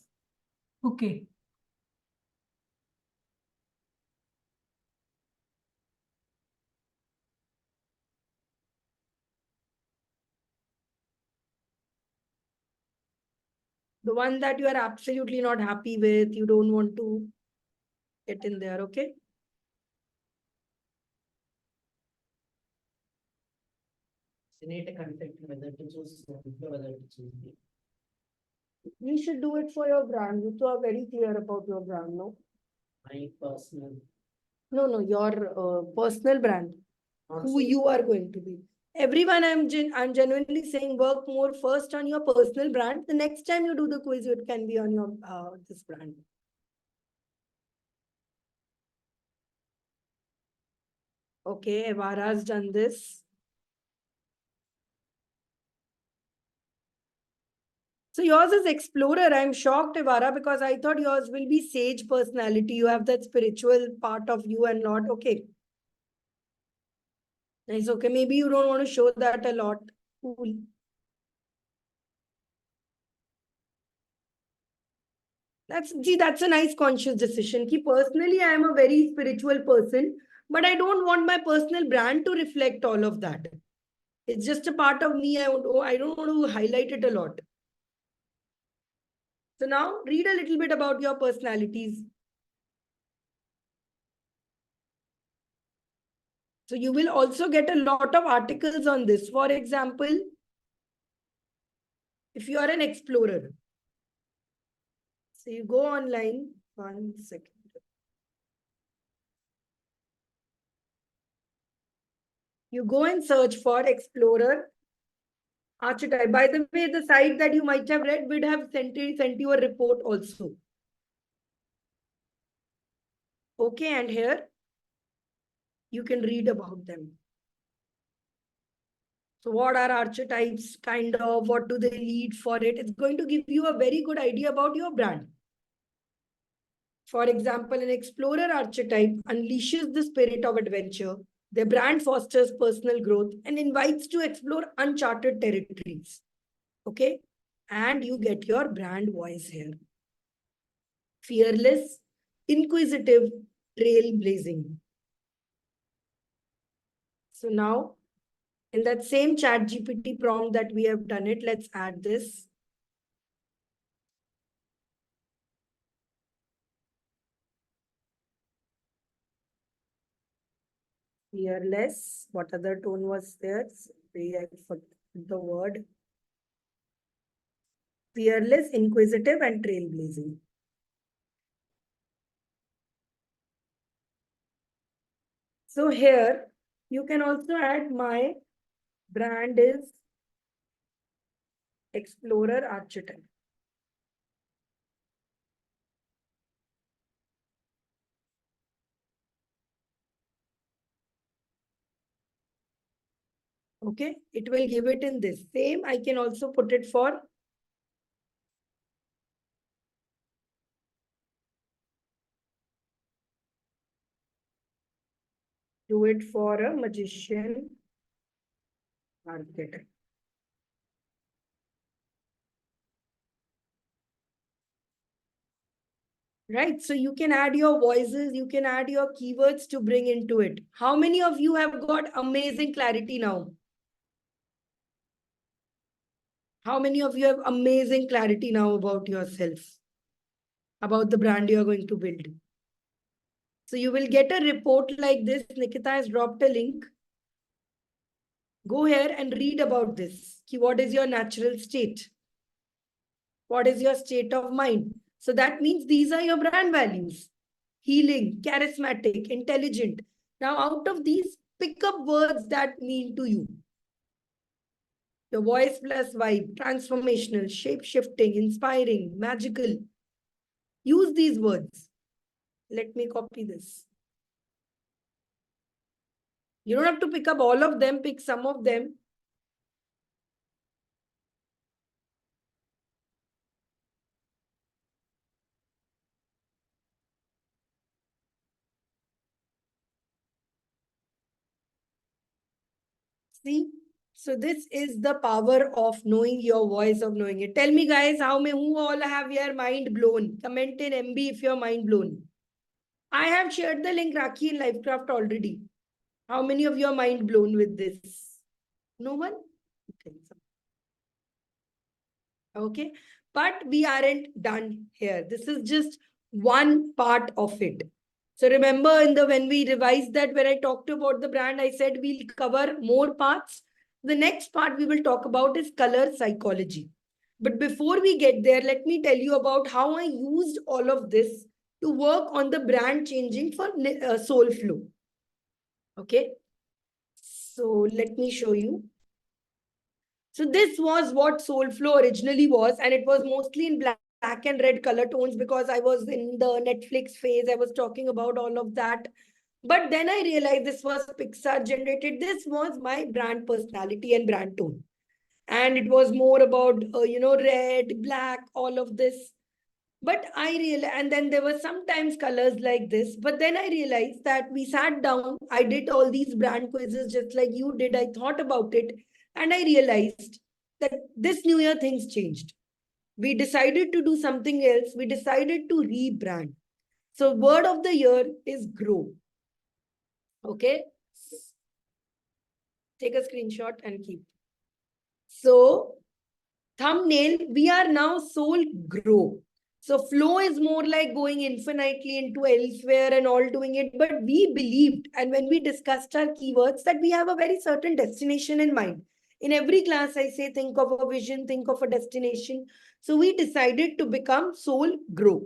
Okay. The one that you are absolutely not happy with, you don't want to get in there, okay? We should do it for your brand. You two are very clear about your brand, no? My personal. No, your personal brand. Who you are going to be. Everyone, I'm genuinely saying work more first on your personal brand. The next time you do the quiz, it can be on your this brand. Okay, Evara's done this. So yours is explorer. I'm shocked, Evara, because I thought yours will be sage personality. You have that spiritual part of you and not okay. Nice. Okay, maybe you don't want to show that a lot. Cool. That's a nice conscious decision. Personally, I am a very spiritual person, but I don't want my personal brand to reflect all of that. It's just a part of me. I don't want to highlight it a lot. So now read a little bit about your personalities. So you will also get a lot of articles on this. For example, if you are an explorer, so you go online, 1 second. You go and search for explorer archetype. By the way, the site that you might have read would have sent you a report also. Okay, and here you can read about them. So what are archetypes, kind of, what do they lead for it? It's going to give you a very good idea about your brand. For example, an explorer archetype unleashes the spirit of adventure. Their brand fosters personal growth and invites to explore uncharted territories. Okay? And you get your brand voice here. Fearless, inquisitive, trailblazing. So now, in that same ChatGPT prompt that we have done it, let's add this. Fearless. What other tone was there? I forgot the word. Fearless, inquisitive, and trailblazing. So here, you can also add my brand is Explorer Archetype. Okay, it will give it in this. Same, I can also put it for do it for a magician archetype. Right, so you can add your voices, you can add your keywords to bring into it. How many of you have got amazing clarity now? How many of you have amazing clarity now about yourself, about the brand you are going to build? So you will get a report like this. Nikita has dropped a link. Go here and read about this. What is your natural state? What is your state of mind? So that means these are your brand values. Healing, charismatic, intelligent. Now out of these, pick up words that mean to you. Your voice plus vibe, transformational, shape-shifting, inspiring, magical. Use these words. Let me copy this. You don't have to pick up all of them, pick some of them. See? So this is the power of knowing your voice, of knowing it. Tell me guys, who all have your mind blown? Comment in MB if you're mind blown. I have shared the link Rakhi in LifeKraft already. How many of you are mind blown with this? No one? Okay. But we aren't done here. This is just one part of it. So remember when we revised that, when I talked about the brand, I said we'll cover more parts. The next part we will talk about is color psychology. But before we get there, let me tell you about how I used all of this to work on the brand changing for Soulflow. Okay. So let me show you. So this was what Soulflow originally was, and it was mostly in black and red color tones because I was in the Netflix phase. I was talking about all of that. But then I realized this was Pixar generated. This was my brand personality and brand tone. And it was more about, red, black, all of this. But I realized, and then there were sometimes colors like this. But then I realized that we sat down, I did all these brand quizzes just like you did. I thought about it and I realized that this new year things changed. We decided to do something else. We decided to rebrand. So word of the year is grow. Okay. Take a screenshot and keep. So thumbnail, we are now soul grow. So flow is more like going infinitely into elsewhere and all doing it. But we believed, and when we discussed our keywords, that we have a very certain destination in mind. In every class, I say, think of a vision, think of a destination. So we decided to become soul grow.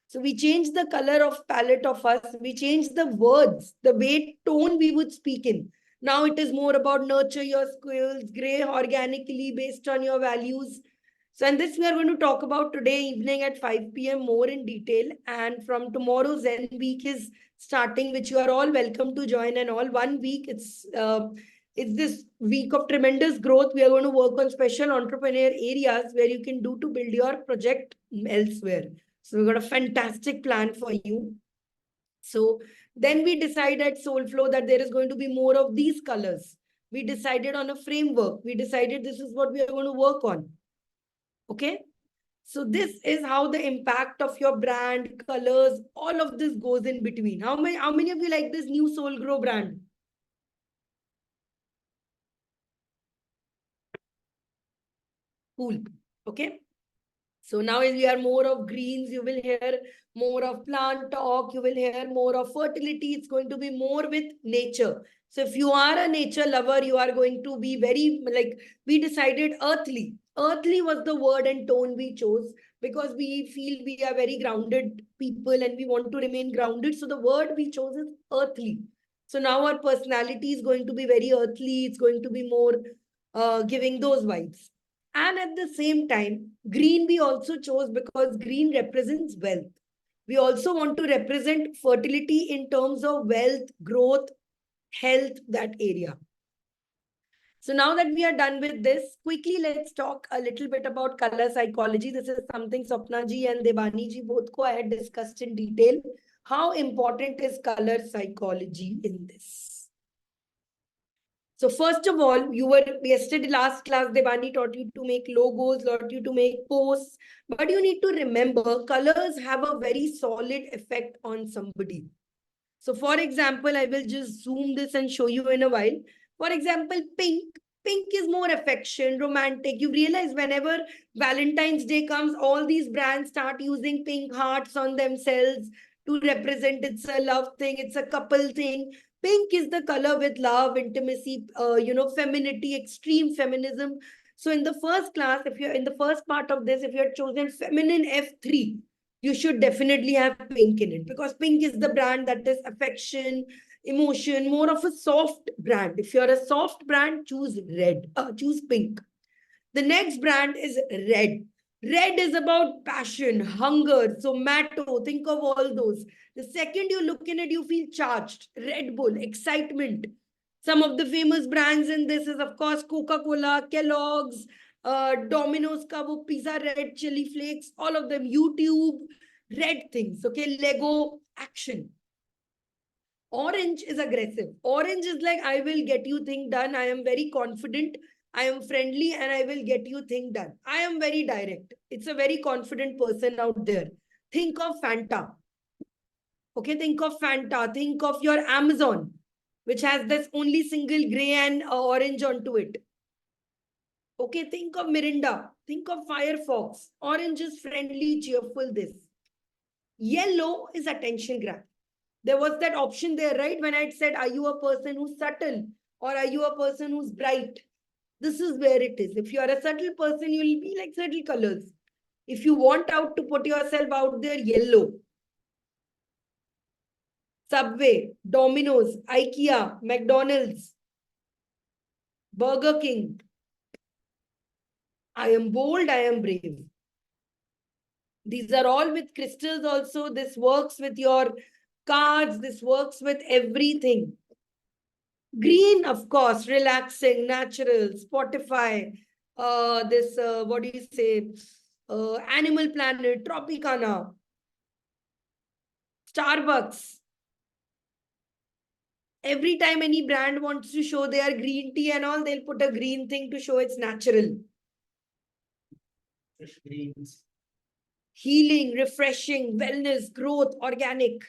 So we changed the color of palette of us. We changed the words, the way tone we would speak in. Now it is more about nurture your skills, gray organically based on your values. So, and this we are going to talk about today evening at 5 p.m. more in detail. And from tomorrow, Zen week is starting, which you are all welcome to join. And all 1 week, it's this week of tremendous growth. We are going to work on special entrepreneur areas where you can do to build your project elsewhere. So we've got a fantastic plan for you. So then we decided at Soulflow that there is going to be more of these colors. We decided on a framework. We decided this is what we are going to work on. Okay. So this is how the impact of your brand, colors, all of this goes in between. How many of you like this new Soul Grow brand? Cool. Okay. So now as we are more of greens, you will hear more of plant talk, you will hear more of fertility. It's going to be more with nature. So if you are a nature lover, you are going to be very, like, we decided earthly. Earthly was the word and tone we chose because we feel we are very grounded people and we want to remain grounded. So the word we chose is earthly. So now our personality is going to be very earthly. It's going to be more giving those vibes. And at the same time, green we also chose because green represents wealth. We also want to represent fertility in terms of wealth, growth, health, that area. So now that we are done with this, quickly let's talk a little bit about color psychology. This is something Swapna ji and Devani ji both ko I had discussed in detail. How important is color psychology in this? So first of all, you were yesterday last class, Devani taught you to make logos, taught you to make posts, but you need to remember colors have a very solid effect on somebody. So for example, I will just zoom this and show you in a while. For example, pink. Pink is more affection, romantic. You realize whenever Valentine's Day comes, all these brands start using pink hearts on themselves to represent it's a love thing, it's a couple thing. Pink is the color with love, intimacy, femininity, extreme feminism. So in the first class, if you're in the first part of this, if you're chosen feminine F3, you should definitely have pink in it because pink is the brand that is affection, emotion, more of a soft brand. If you're a soft brand, choose choose pink. The next brand is red. Red is about passion, hunger, Zomato. Think of all those. The second you look in it, you feel charged. Red Bull, excitement. Some of the famous brands in this is, of course, Coca-Cola, Kellogg's, Domino's ka wo pizza red chili flakes, all of them, YouTube, red things. Okay, Lego, action. Orange is aggressive. Orange is like, I will get you thing done. I am very confident. I am friendly and I will get you thing done. I am very direct. It's a very confident person out there. Think of Fanta. Okay, think of Fanta. Think of your Amazon, which has this only single gray and orange onto it. Okay, think of Mirinda. Think of Firefox. Orange is friendly, cheerful, this. Yellow is attention grab. There was that option there, right? When I said, are you a person who's subtle or are you a person who's bright? This is where it is. If you are a subtle person, you will be like subtle colors. If you want out to put yourself out there, yellow. Subway, Domino's, IKEA, McDonald's, Burger King. I am bold, I am brave. These are all with crystals also. This works with your cards. This works with everything. Green, of course, relaxing, natural, Spotify, what do you say? Animal Planet, Tropicana, Starbucks. Every time any brand wants to show their green tea and all, they'll put a green thing to show it's natural. Fresh greens. Healing, refreshing, wellness, growth, organic.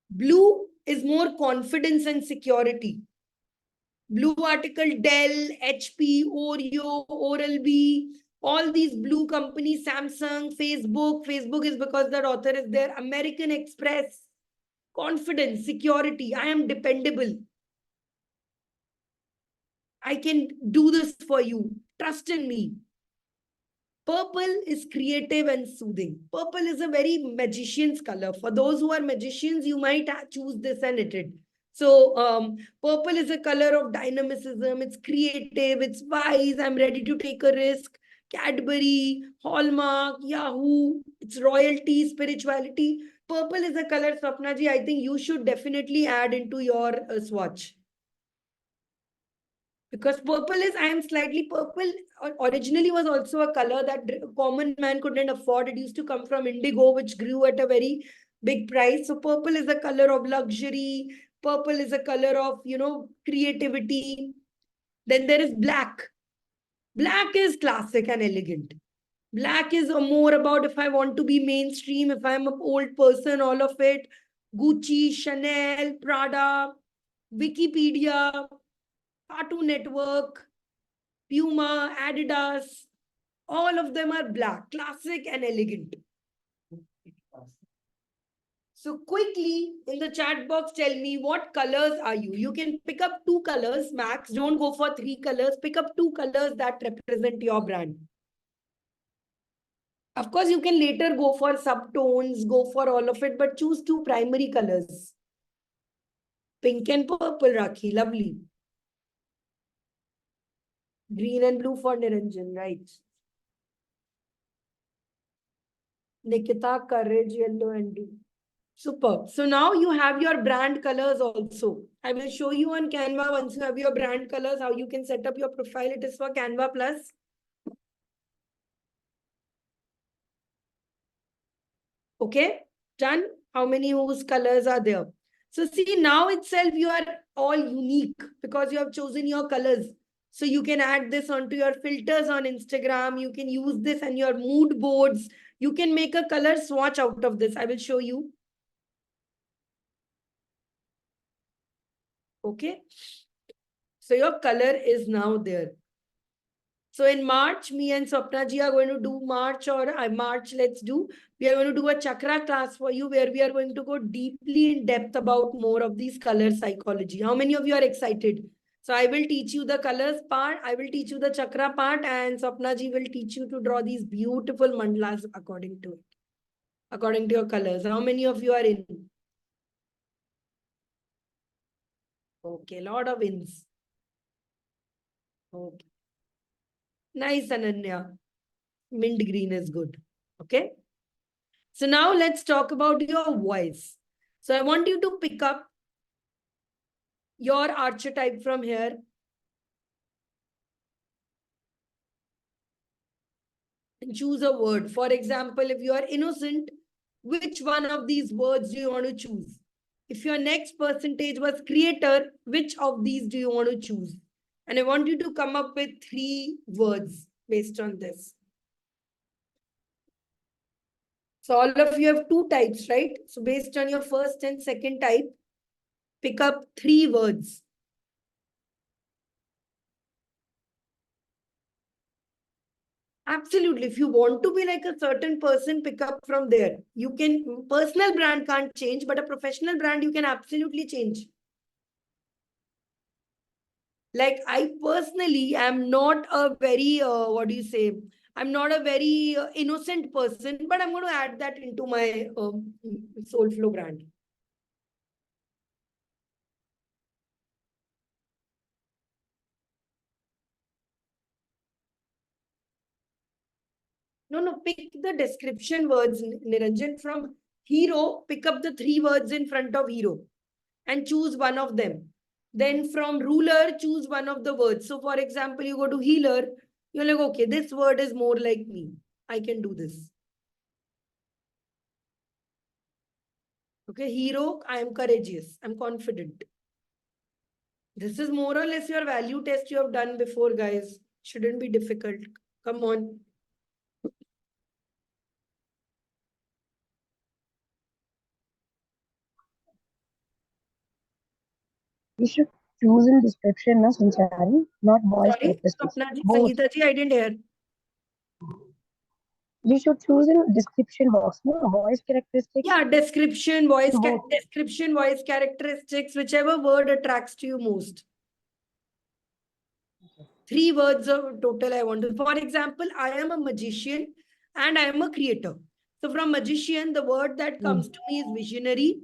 Blue is more confidence and security. Blue article, Dell, HP, Oreo, Oral-B, all these blue companies, Samsung, Facebook. Facebook is because that author is there. American Express, confidence, security. I am dependable. I can do this for you. Trust in me. Purple is creative and soothing. Purple is a very magician's color. For those who are magicians, you might choose this and knit it. So purple is a color of dynamism. It's creative. It's wise. I'm ready to take a risk. Cadbury, Hallmark, Yahoo. It's royalty, spirituality. Purple is a color, Swapna ji, I think you should definitely add into your swatch. Because purple is, I am slightly purple, originally was also a color that common man couldn't afford. It used to come from indigo, which grew at a very big price. So purple is a color of luxury. Purple is a color of, creativity. Then there is black. Black is classic and elegant. Black is more about if I want to be mainstream, if I'm an old person, all of it. Gucci, Chanel, Prada, Wikipedia, Cartoon Network, Puma, Adidas, all of them are black, classic and elegant. So quickly in the chat box, tell me what colors are you? You can pick up 2 colors max. Don't go for 3 colors. Pick up 2 colors that represent your brand. Of course, you can later go for subtones, go for all of it, but choose 2 primary colors. Pink and purple, Rakhi, lovely. Green and blue for Niranjan, right? Nikita, courage, yellow and blue. Super. So now you have your brand colors also. I will show you on Canva once you have your brand colors, how you can set up your profile. It is for Canva Plus. Okay, done. How many whose colors are there? So see, now itself you are all unique because you have chosen your colors. So you can add this onto your filters on Instagram. You can use this on your mood boards. You can make a color swatch out of this. I will show you. Okay. So your color is now there. So in March, me and Swapna ji are going to do March or March, let's do. We are going to do a chakra class for you where we are going to go deeply in depth about more of these color psychology. How many of you are excited? So I will teach you the colors part. I will teach you the chakra part and Swapna ji will teach you to draw these beautiful mandalas according to it. According to your colors. How many of you are in? Okay, lot of ins. Okay. Nice, Ananya. Mint green is good. Okay. So now let's talk about your voice. So I want you to pick up your archetype from here. And choose a word. For example, if you are innocent, which one of these words do you want to choose? If your next percentage was creator, which of these do you want to choose? And I want you to come up with 3 words based on this. So all of you have 2 types, right? So based on your first and second type, pick up 3 words. Absolutely. If you want to be like a certain person, pick up from there. You can, personal brand can't change, but a professional brand you can absolutely change. Like I personally am not a very, what do you say? I'm not a very innocent person, but I'm going to add that into my Soulflow brand. No, pick the description words, Niranjan. From hero, pick up the 3 words in front of hero and choose one of them. Then from ruler, choose one of the words. So for example, you go to healer, you're like, okay, this word is more like me. I can do this. Okay, hero, I am courageous. I'm confident. This is more or less your value test you have done before, guys. Shouldn't be difficult. Come on. We should choose in description, na Sanchari, not voice Sorry, characteristics. Swapna ji, Both. Sangeeta ji, I didn't hear. We should choose in description box, no voice characteristics. Yeah, description, voice, Both. description, voice characteristics, whichever word attracts to you most. 3 words of total I want to. For example, I am a magician and I am a creator. So from magician, the word that comes to me is visionary.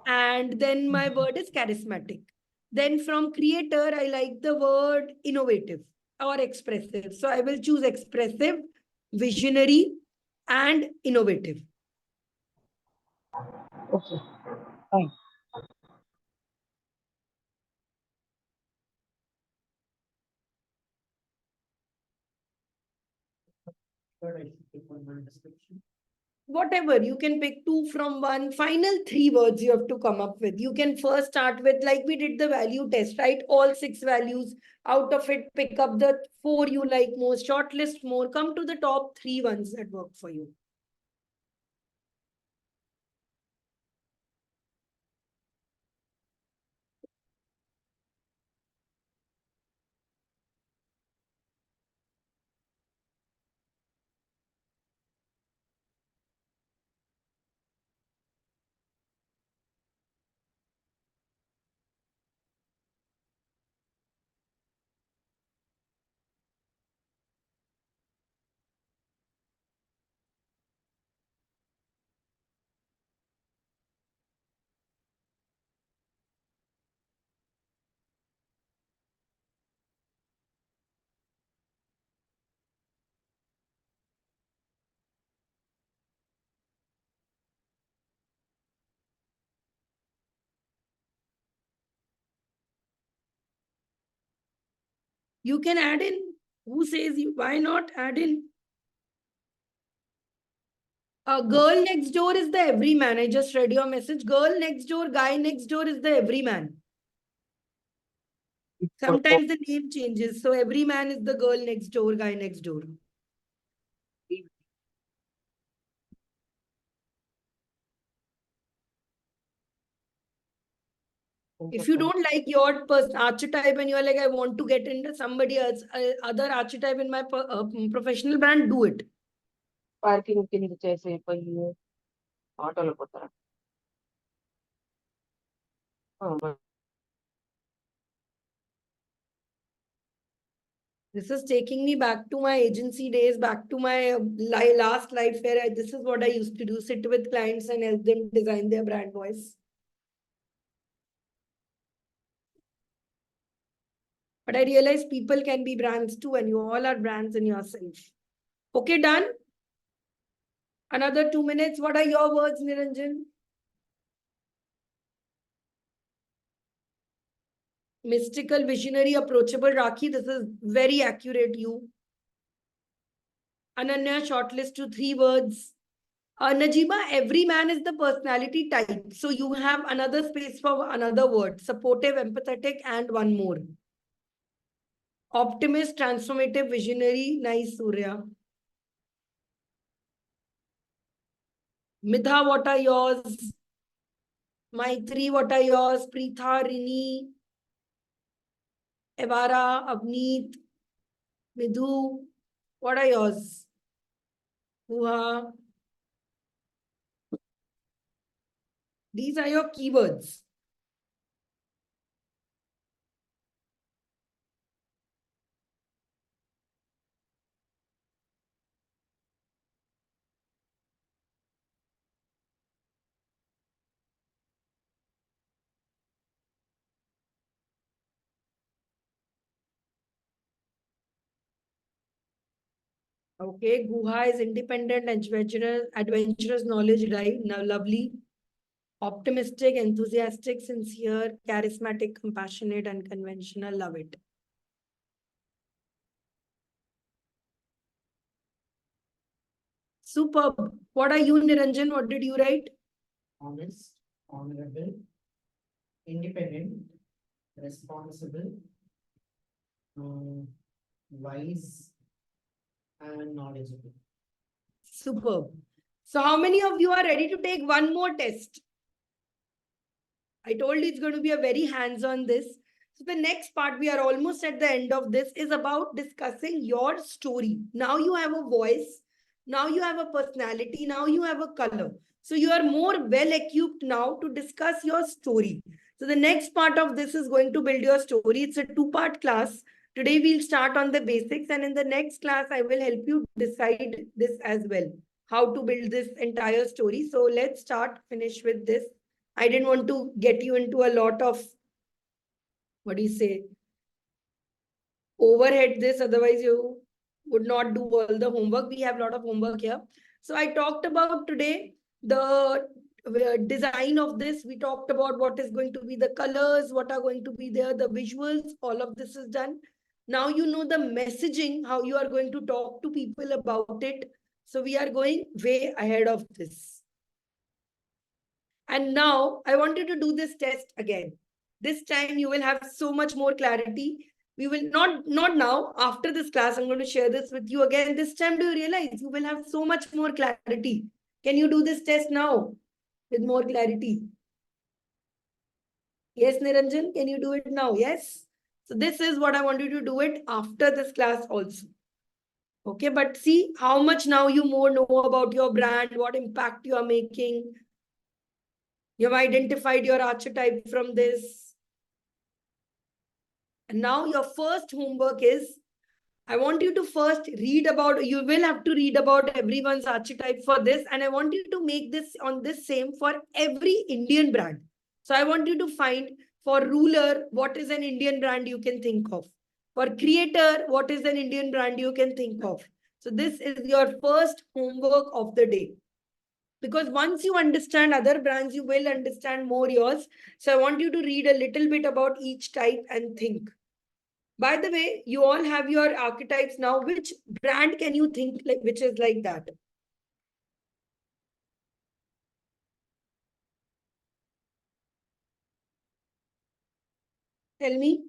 And then my word is charismatic. Then from creator, I like the word innovative or expressive. So I will choose expressive, visionary, and innovative. Okay, fine. Third, I should pick one description. whatever, you can pick 2 from 1. Final 3 words you have to come up with. You can first start with, like we did the value test, right? All 6 values. Out of it, pick up the 4 you like most, shortlist more, come to the top 3 ones that work for you. You can add in. Who says you? Why not add in? Girl next door is the everyman. I just read your message. Girl next door, guy next door is the everyman. Sometimes the name changes. So everyman is the girl next door, guy next door. If you don't like your archetype and you're like, I want to get into somebody else, other archetype in my professional brand, do it. Parking కింద చేసే పోయి ఆటోలో పోతారా This is taking me back to my agency days, back to my last life where this is what I used to do, sit with clients and help them design their brand voice. But I realize people can be brands too, and you all are brands in yourself. Okay, done? Another 2 minutes. What are your words, Niranjan? Mystical, visionary, approachable. Rakhi, this is very accurate, you. Ananya, shortlist to 3 words. Najima, every man is the personality type. So you have another space for another word. Supportive, empathetic, and one more. Optimist, transformative, visionary. Nice, Surya. Midha, what are yours? Maitri, what are yours? Preetha, Rini, Evara, Avneet, Midhu, what are yours? Uha. These are your keywords. Okay, Guha is independent, adventurous knowledge, right? Now, lovely. Optimistic, enthusiastic, sincere, charismatic, compassionate, and conventional. Love it. Superb. What are you, Niranjan? What did you write? honest, honorable, independent, responsible, wise, and knowledgeable. Superb. So how many of you are ready to take one more test? I told you it's going to be a very hands-on this. So the next part, we are almost at the end of this, is about discussing your story. Now you have a voice. Now you have a personality. Now you have a color. So you are more well-equipped now to discuss your story. So the next part of this is going to build your story. It's a 2-part class. Today we'll start on the basics, and in the next class, I will help you decide this as well, how to build this entire story. So let's finish with this. I didn't want to get you into a lot of, what do you say, overhead this, otherwise you would not do all the homework. We have a lot of homework here. So I talked about today the design of this. We talked about what is going to be the colors, what are going to be there, the visuals, all of this is done. Now you know the messaging, how you are going to talk to people about it. So we are going way ahead of this. And now I want you to do this test again. This time you will have so much more clarity. We will not now, after this class, I'm going to share this with you again. This time, do you realize you will have so much more clarity? Can you do this test now with more clarity? Yes, Niranjan, can you do it now? Yes. So this is what I want you to do it after this class also. Okay, but see how much now you more know about your brand, what impact you are making. You have identified your archetype from this. And now your first homework is, I want you to first read about, you will have to read about everyone's archetype for this. And I want you to make this on this same for every Indian brand. So I want you to find for ruler, what is an Indian brand you can think of? For creator, what is an Indian brand you can think of? So this is your first homework of the day. Because once you understand other brands, you will understand more yours. So I want you to read a little bit about each type and think. By the way, you all have your archetypes now. Which brand can you think like which is like that? Tell me.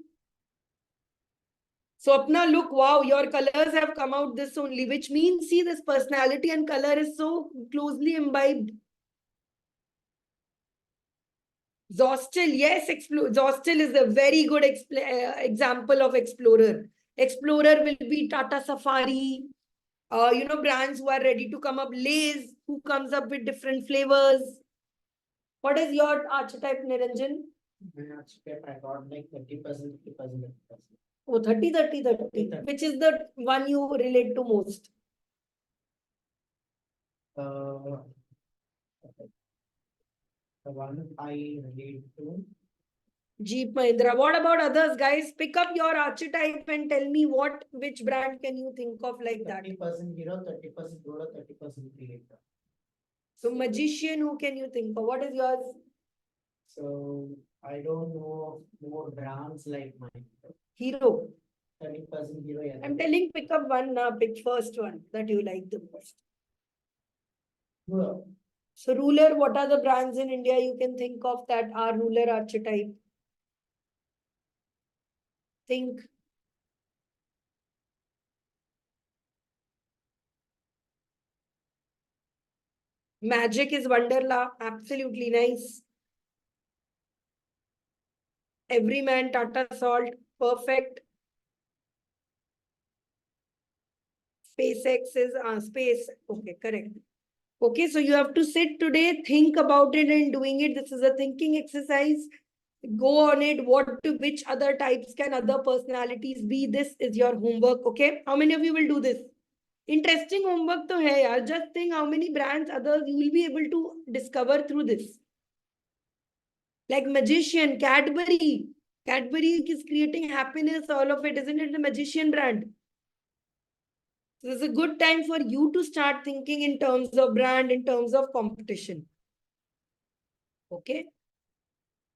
Swapna, look, wow, your colors have come out this only, which means, see, this personality and color is so closely imbibed. Zostil, yes, Zostil is a very good example of explorer. Explorer will be Tata Safari, brands who are ready to come up. Lay's, who comes up with different flavors. What is your archetype, Niranjan? My archetype, I got like 30%, 50%. Oh, 30, 30, 30. Which is the one you relate to most? The one I relate to. Jeep Mahindra. What about others, guys? Pick up your archetype and tell me which brand can you think of like that? 30% hero, 30% ruler, 30% creator. So magician, who can you think of? What is yours? So I don't know of more brands like mine. Hero. 30% hero. Yeah. I'm telling pick up one now. Pick first one that you like the most. Ruler. So ruler, what are the brands in India you can think of that are ruler archetype? Think. Magic is Wonderla. Absolutely nice. Everyman, Tata Salt. Perfect. SpaceX is space. Okay, correct. Okay, so you have to sit today, think about it and doing it. This is a thinking exercise. Go on it. Which other types can other personalities be? This is your homework. Okay, how many of you will do this? Interesting homework to hai yaar. Just think how many brands others you will be able to discover through this. Like magician, Cadbury. Cadbury is creating happiness, all of it. Isn't it a magician brand? So this is a good time for you to start thinking in terms of brand, in terms of competition. Okay.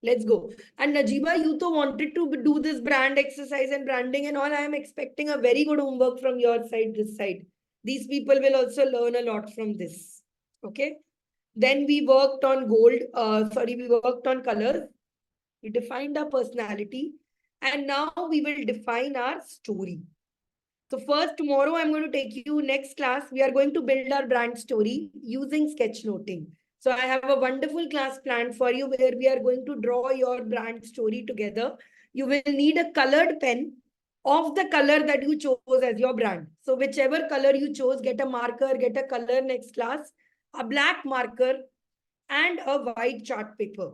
Let's go. And Najiba, you too wanted to do this brand exercise and branding and all. I am expecting a very good homework from your side, this side. These people will also learn a lot from this. Okay. Then we worked on we worked on colors. We defined our personality. And now we will define our story. So first, tomorrow I'm going to take you next class. We are going to build our brand story using sketchnoting. So I have a wonderful class planned for you where we are going to draw your brand story together. You will need a colored pen of the color that you chose as your brand. So whichever color you chose, get a marker, get a color next class, a black marker and a white chart paper.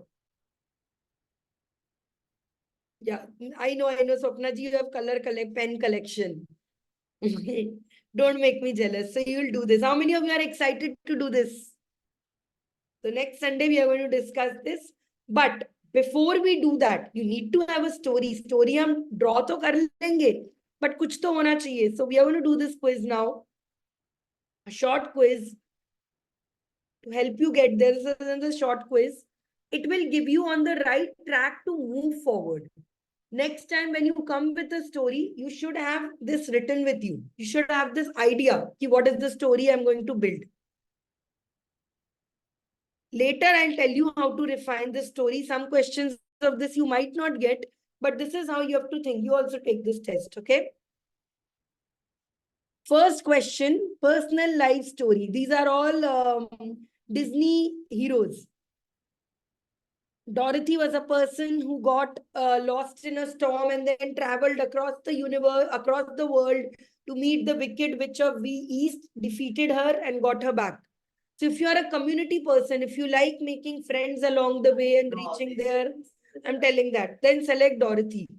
Yeah, I know, Swapna ji, you have pen collection. Don't make me jealous. So you'll do this. How many of you are excited to do this? So next Sunday, we are going to discuss this. But before we do that, you need to have a story. Story हम draw तो कर लेंगे, but कुछ तो होना चाहिए. So we are going to do this quiz now. A short quiz to help you get there. This is a short quiz. It will give you on the right track to move forward. Next time when you come with a story, you should have this written with you. You should have this idea. What is the story I'm going to build? Later, I'll tell you how to refine the story. Some questions of this you might not get, but this is how you have to think. You also take this test, okay? First question, personal life story. These are all Disney heroes. Dorothy was a person who got lost in a storm and then traveled across the universe, across the world to meet the wicked witch of the East, defeated her and got her back. So if you are a community person, if you like making friends along the way and reaching there, I'm telling that, then select Dorothy.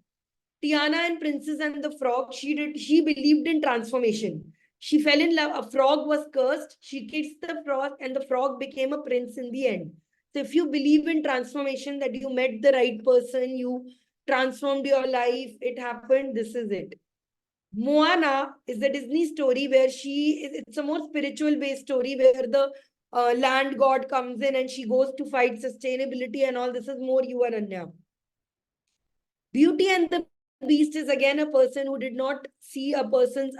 Tiana and Princess and the Frog, she believed in transformation. She fell in love. A frog was cursed. She kissed the frog and the frog became a prince in the end. So if you believe in transformation, that you met the right person, you transformed your life, it happened, this is it. Moana is a Disney story where it's a more spiritual based story where the land god comes in and she goes to fight sustainability and all. This is more you and Anya. Beauty and the Beast is again a person who did not see a person's,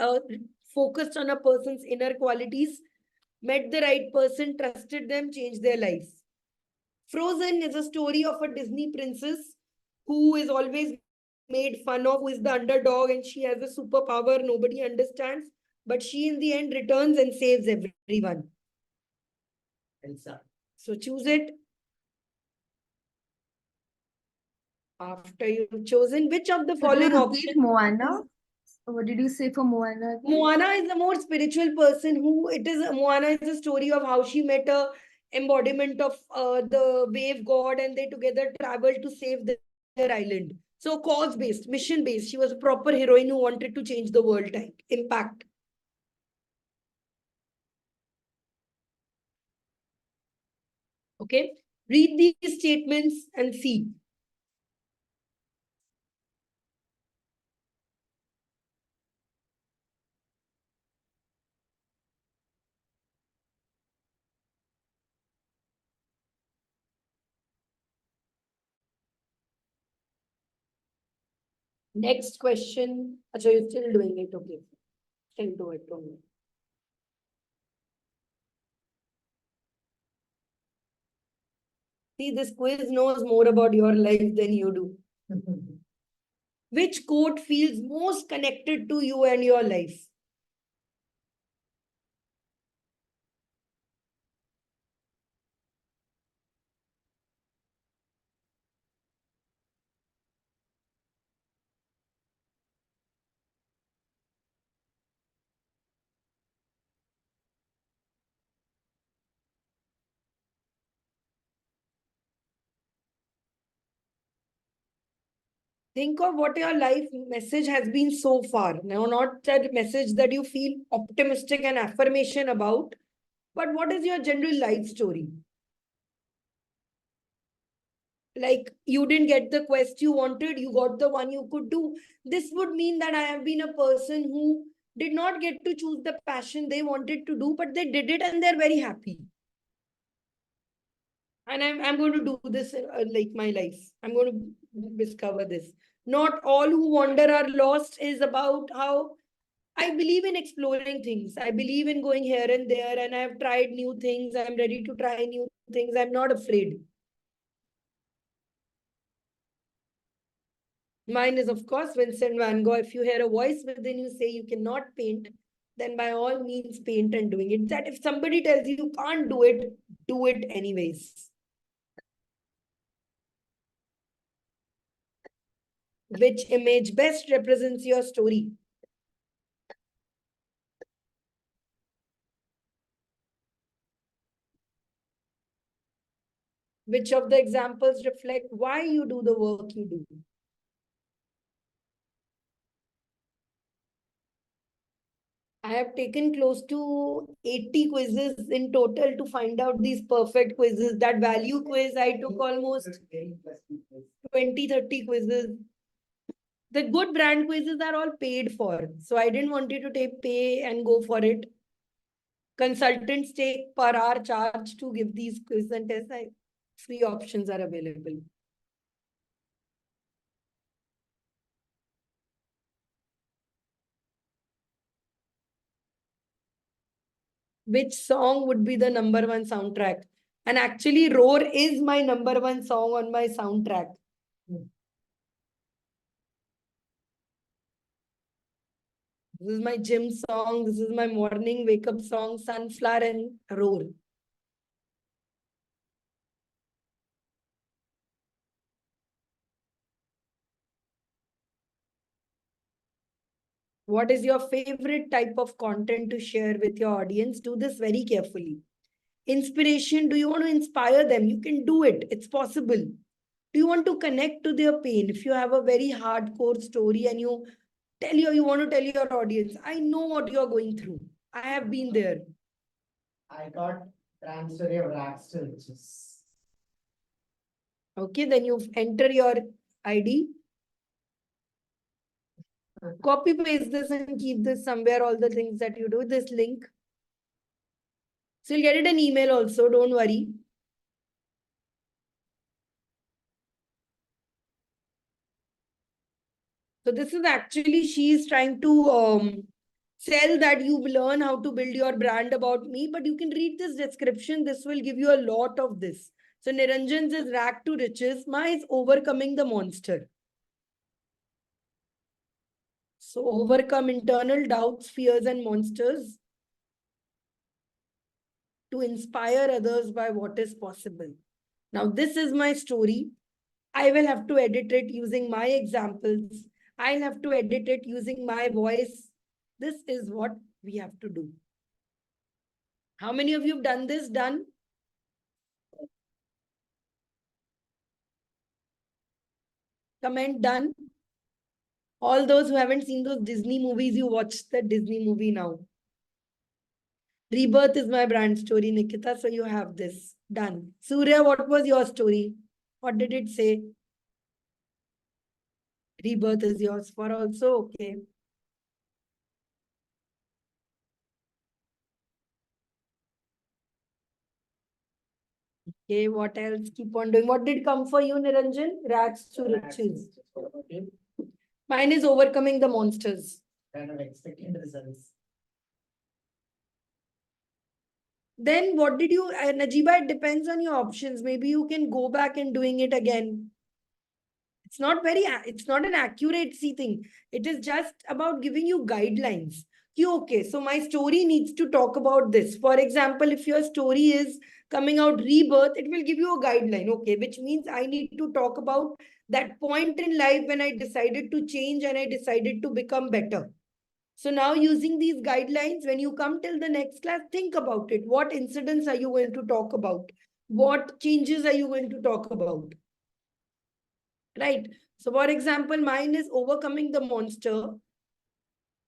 focused on a person's inner qualities, met the right person, trusted them, changed their lives. Frozen is a story of a Disney princess who is always made fun of, who is the underdog, and she has a superpower nobody understands, but she in the end returns and saves everyone. Elsa. So choose it. After you've chosen, which of the Could you following repeat options? Moana? What did you say for Moana again? Moana is a more spiritual person who Moana is a story of how she met a embodiment of the wave god and they together traveled to save their island. So cause based, mission based. She was a proper heroine who wanted to change the world type. Impact. Okay. Read these statements and see. Next question. Achha, you're still doing it. Okay. Still do it. Don't worry. See, this quiz knows more about your life than you do. Which quote feels most connected to you and your life? Think of what your life message has been so far. Now, not that message that you feel optimistic and affirmation about, but what is your general life story? Like you didn't get the quest you wanted, you got the one you could do. This would mean that I have been a person who did not get to choose the passion they wanted to do, but they did it and they're very happy. And I'm going to do this like my life. I'm going to discover this. Not all who wander are lost is about how I believe in exploring things. I believe in going here and there, and I've tried new things. I'm ready to try new things. I'm not afraid. Mine is, of course, Vincent van Gogh. If you hear a voice within you say you cannot paint, then by all means paint and doing it. That if somebody tells you can't do it anyways. Which image best represents your story? Which of the examples reflect why you do the work you do? I have taken close to 80 quizzes in total to find out these perfect quizzes. That value quiz, I took almost 20, 30 quizzes. The good brand quizzes are all paid for. So I didn't want you to pay and go for it. Consultants take per hour charge to give these quizzes and tests. Free options are available. which song would be the #1 soundtrack? And actually, Roar is my #1 song on my soundtrack. This is my gym song. This is my morning wake up song, Sunflower and Roar. What is your favorite type of content to share with your audience? Do this very carefully. Inspiration, do you want to inspire them? You can do it. It's possible. Do you want to connect to their pain? If you have a very hardcore story and you want to tell your audience, I know what you're going through. I have been there. I got transfer of racks to riches. Okay, then you enter your ID. Copy paste this and keep this somewhere, all the things that you do, this link. So you'll get it an email also, don't worry. So this is actually, she is trying to sell that you learn how to build your brand about me, but you can read this description. This will give you a lot of this. So Niranjan's is Rag to Riches. Mine is Overcoming the Monster. So overcome internal doubts, fears, and monsters to inspire others by what is possible. Now, this is my story. I will have to edit it using my examples. I'll have to edit it using my voice. This is what we have to do. How many of you have done this? Done? Comment done. All those who haven't seen those Disney movies, you watch the Disney movie now. Rebirth is my brand story, Nikita. So you have this. Done. Surya, what was your story? What did it say? Rebirth is yours for also. Okay. Okay, what else? Keep on doing. What did come for you, Niranjan? Rags to riches. Okay. Mine is Overcoming the Monsters. Kind of expecting results. Then what did you, Najiba, it depends on your options. Maybe you can go back and doing it again. It's not an accuracy thing. It is just about giving you guidelines. Okay, so my story needs to talk about this. For example, if your story is coming out rebirth, it will give you a guideline. Okay, which means I need to talk about that point in life when I decided to change and I decided to become better. So now using these guidelines, when you come till the next class, think about it. What incidents are you going to talk about? What changes are you going to talk about? Right. So for example, mine is Overcoming the Monster.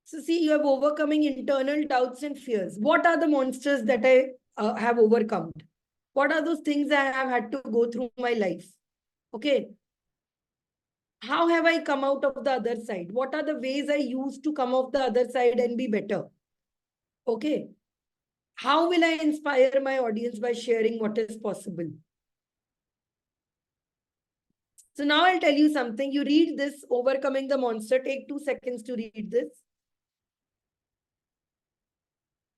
So see, you have overcoming internal doubts and fears. What are the monsters that I have overcome? What are those things I have had to go through my life? Okay. How have I come out of the other side? What are the ways I use to come off the other side and be better? Okay. How will I inspire my audience by sharing what is possible? So now I'll tell you something. You read this, Overcoming the Monster. Take 2 seconds to read this.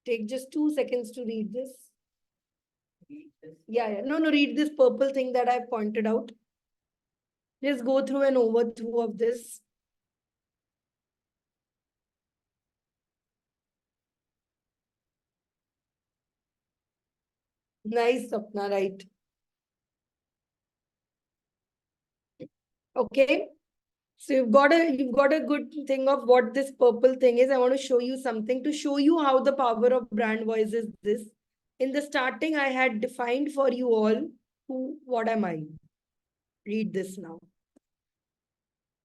Take just 2 seconds to read this. Yeah. No, read this purple thing that I pointed out. Just go through an overview of this. Nice, Sapna, right? Okay. So you've got a good thing of what this purple thing is. I want to show you something to show you how the power of brand voice is this. In the starting, I had defined for you all what am I? Read this now.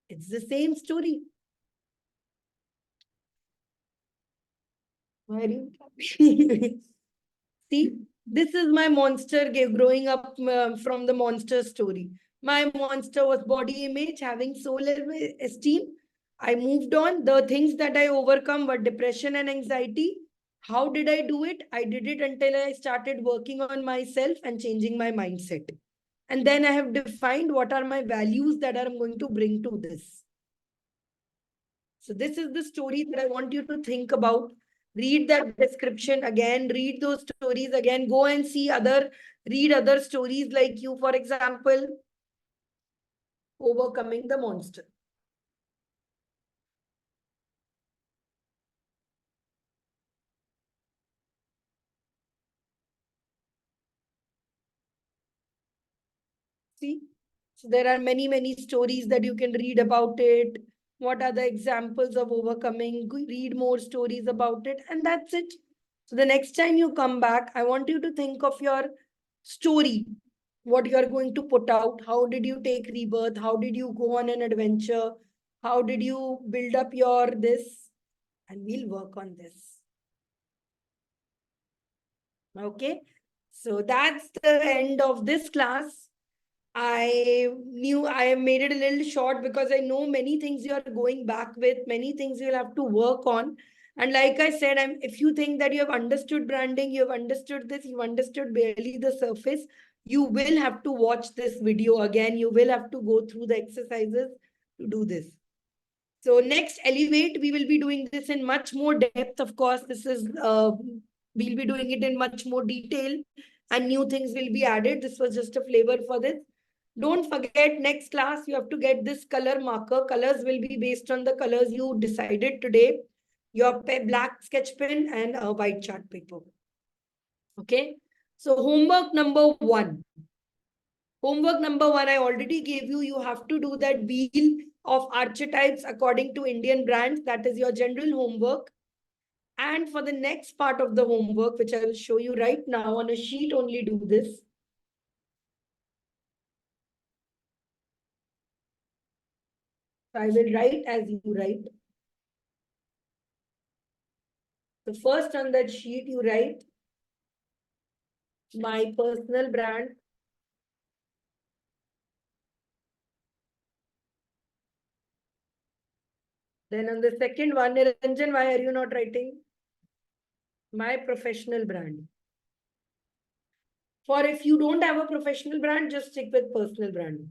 It's the same story. Why are you happy? See, this is my monster growing up from the monster story. My monster was body image, having soul esteem. I moved on. The things that I overcome were depression and anxiety. How did I do it? I did it until I started working on myself and changing my mindset. And then I have defined what are my values that I'm going to bring to this. So this is the story that I want you to think about. Read that description again, read those stories again, go and read other stories like you, for example, overcoming the monster. See, so there are many stories that you can read about it. What are the examples of overcoming? Read more stories about it, and that's it. So the next time you come back, I want you to think of your story, what you are going to put out. How did you take rebirth? How did you go on an adventure? How did you build up your this? And we'll work on this. Okay. So that's the end of this class. I knew I made it a little short because I know many things you are going back with, many things you'll have to work on. And like I said, if you think that you have understood branding, you have understood this, you've understood barely the surface, you will have to watch this video again. You will have to go through the exercises to do this. So next, Elevate, we will be doing this in much more depth. Of course, we'll be doing it in much more detail and new things will be added. This was just a flavor for this. Don't forget, next class, you have to get this color marker. Colors will be based on the colors you decided today. Your black sketch pen and a white chart paper. Okay. So homework number 1. Homework number 1, I already gave you. You have to do that wheel of archetypes according to Indian brands. That is your general homework. And for the next part of the homework, which I will show you right now on a sheet, only do this. So I will write as you write. So first on that sheet, you write my personal brand. Then on the second one, Niranjan, why are you not writing? My professional brand. For if you don't have a professional brand, just stick with personal brand.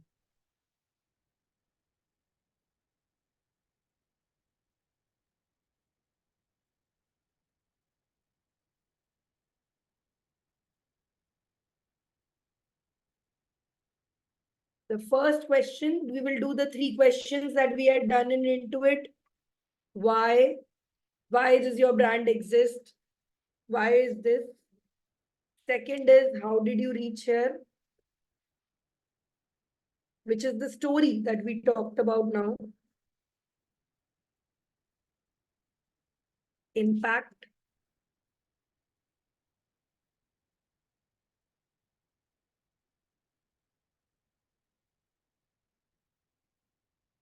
The first question, we will do the 3 questions that we had done in Intuit. Why? Why does your brand exist? Why is this? Second is, how did you reach here? Which is the story that we talked about now. Impact.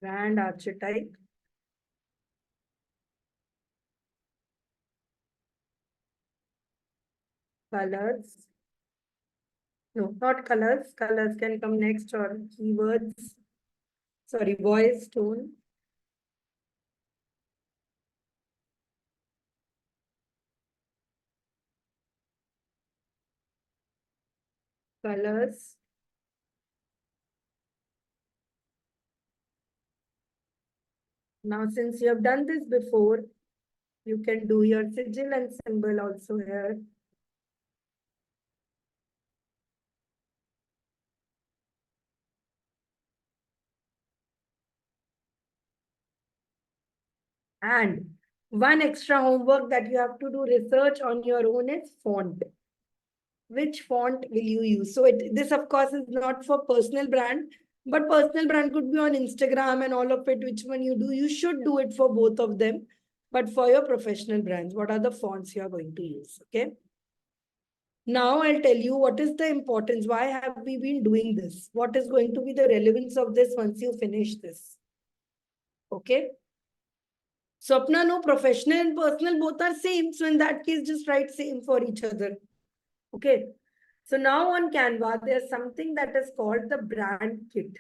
Brand archetype. Colors. No, not colors. Colors can come next, or keywords. Sorry, voice, tone. Colors. Now, since you have done this before, you can do your sigil and symbol also here. And one extra homework that you have to do research on your own is font. Which font will you use? So this of course is not for personal brand, but personal brand could be on Instagram and all of it. Which one you do? You should do it for both of them. But for your professional brands, what are the fonts you are going to use? Okay. Now I'll tell you what is the importance. Why have we been doing this? What is going to be the relevance of this once you finish this? Okay. Swapna, no, professional and personal both are same. So in that case, just write same for each other. Okay. So now on Canva, there's something that is called the brand kit.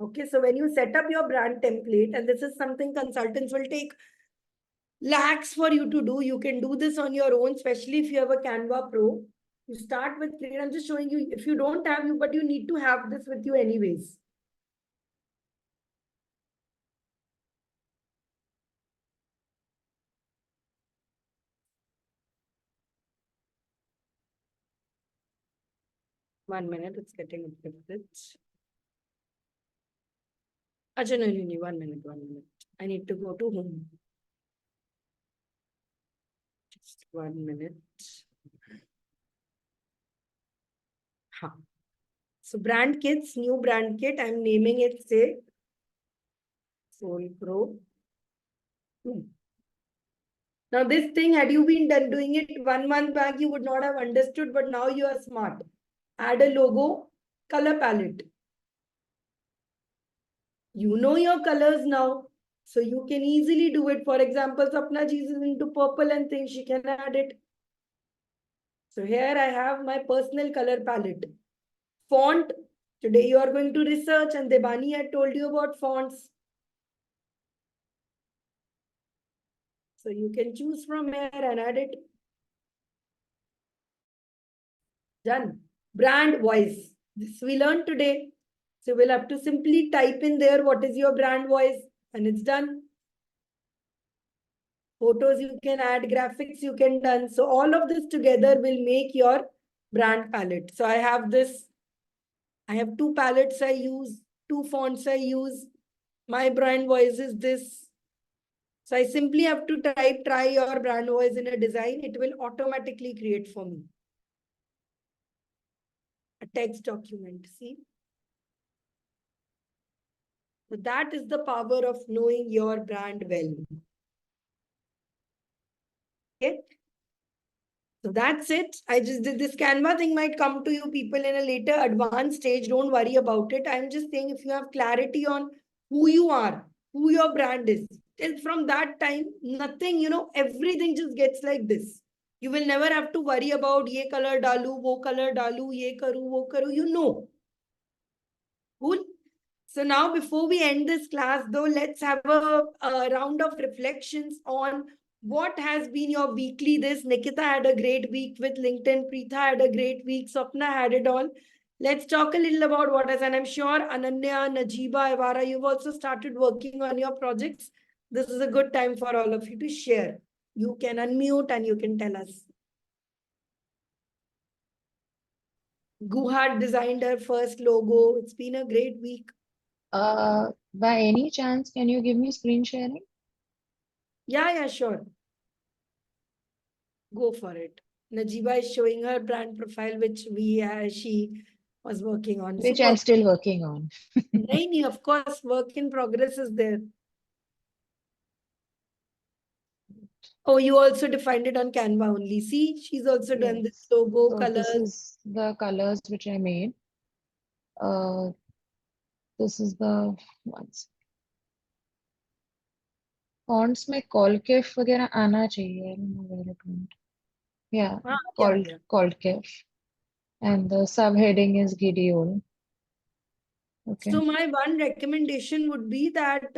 Okay. So when you set up your brand template, and this is something consultants will take lakhs for you to do. You can do this on your own, especially if you have a Canva Pro. You start with Create. I'm just showing you, if you don't have you, but you need to have this with you anyways. 1 minute, it's getting updated. Acha, no, 1 minute, 1 minute. I need to go to home. Just 1 minute. Huh. So brand kits, new brand kit, I'm naming it, say, Soul Pro. Now this thing, had you been doing it 1 month back, you would not have understood, but now you are smart. Add a logo, color palette. You know your colors now, so you can easily do it. For example, Sapna ji is into purple and things, she can add it. So here I have my personal color palette. Font, today you are going to research and Debani had told you about fonts. So you can choose from here and add it. Done. Brand voice. This we learned today. So we'll have to simply type in there what is your brand voice and it's done. Photos you can add, graphics you can done. So all of this together will make your brand palette. So I have this. I have 2 palettes I use, 2 fonts I use. My brand voice is this. So I simply have to type, try your brand voice in a design. It will automatically create for me a text document. See? So that is the power of knowing your brand well. Okay. So that's it. I just did this Canva thing might come to you people in a later advanced stage. Don't worry about it. I'm just saying if you have clarity on who you are, who your brand is, till from that time, nothing, everything just gets like this. You will never have to worry about ye color dalu, wo color dalu, ye karu, wo karu. You know. Cool. So now before we end this class though, let's have a round of reflections on what has been your weekly this. Nikita had a great week with LinkedIn. Preetha had a great week. Swapna had it all. Let's talk a little about what has, and I'm sure Ananya, Najiba, Ivara, you've also started working on your projects. This is a good time for all of you to share. You can unmute and you can tell us. Guhad designed her first logo. It's been a great week. By any chance, can you give me screen sharing? Yeah, sure. Go for it. Najiba is showing her brand profile, which she was working on. Which Super. I'm still working on. Nahi, of course, work in progress is there. Oh, you also defined it on Canva only. See, she's also done this Yes. logo, So this colors. is the colors which I made. This is the ones. Fonts में कॉलकेफ वगैरह आना चाहिए. I don't know where it went. Yeah, Yeah. Callkef. And the subheading is Gideon. Okay. So my one recommendation would be that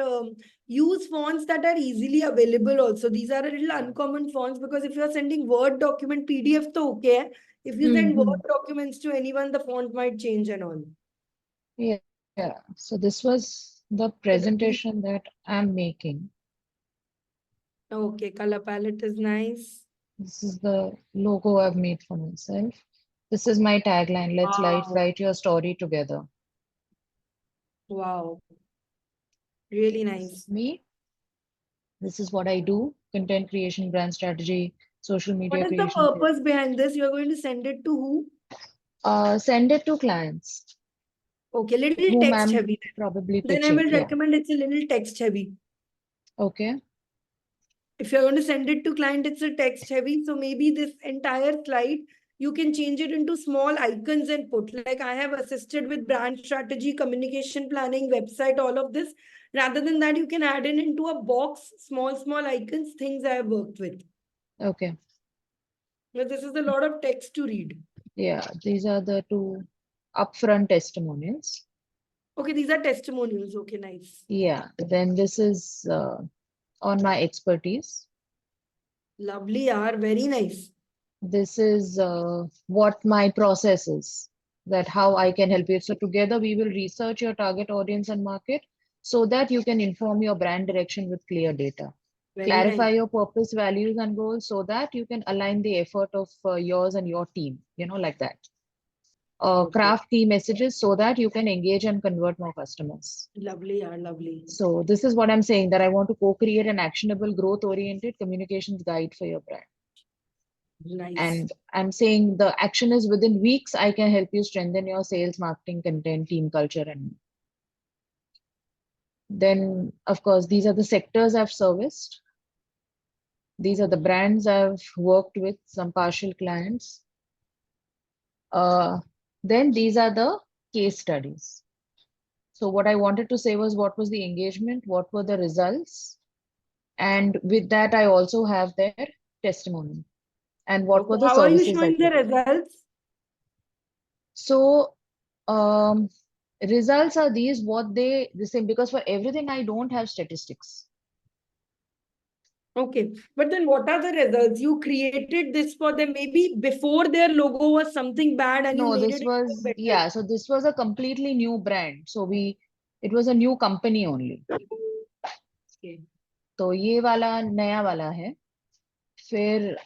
use fonts that are easily available also. These are a little uncommon fonts because if you're sending Word document, PDF to okay. If you send Word documents to anyone, the font might change and all. Yeah. So this was the presentation that I'm making. Okay, color palette is nice. This is the logo I've made for myself. This is my tagline. Let's Wow. write your story together. Wow. Really This nice. is me. This is what I do. Content creation, brand strategy, social media What is the creation. purpose behind this? You're going to send it to who? Send it to clients Okay, little whom text I'm heavy. probably Then I pitching. will Yeah. recommend it's a little text heavy. Okay. If you're going to send it to client, it's a text heavy. So maybe this entire slide, you can change it into small icons and put, like I have assisted with brand strategy, communication planning, website, all of this. Rather than that, you can add in into a box, small icons, things I have worked with. Okay. But this is a lot of text to read. Yeah. These are the two upfront testimonials. Okay, these are testimonials. Okay, nice. Yeah. Then this is on my expertise. Lovely, are very nice. This is what my process is, that how I can help you. So together we will research your target audience and market so that you can inform your brand direction with clear data. Very Clarify nice. your purpose, values, and goals so that you can align the effort of yours and your team, like that. Okay. craft key messages so that you can engage and convert more customers. Lovely, yeah, lovely. So this is what I'm saying, that I want to co-create an actionable, growth-oriented communications guide for your brand. Nice. And I'm saying the action is within weeks, I can help you strengthen your sales, marketing, content, team culture, and then, of course, these are the sectors I've serviced. These are the brands I've worked with, some partial clients. Then these are the case studies. So what I wanted to say was, what was the engagement? What were the results? And with that, I also have their testimony. And what were the How are you services showing that the we did. results? So results are these, what they the same, because for everything I don't have statistics. Okay, but then what are the results? You created this for them. Maybe before their logo was something bad and you No, made this it was, better. yeah, so this was a completely new brand. So it was a new company only. Okay. तो ये वाला नया वाला है. फिर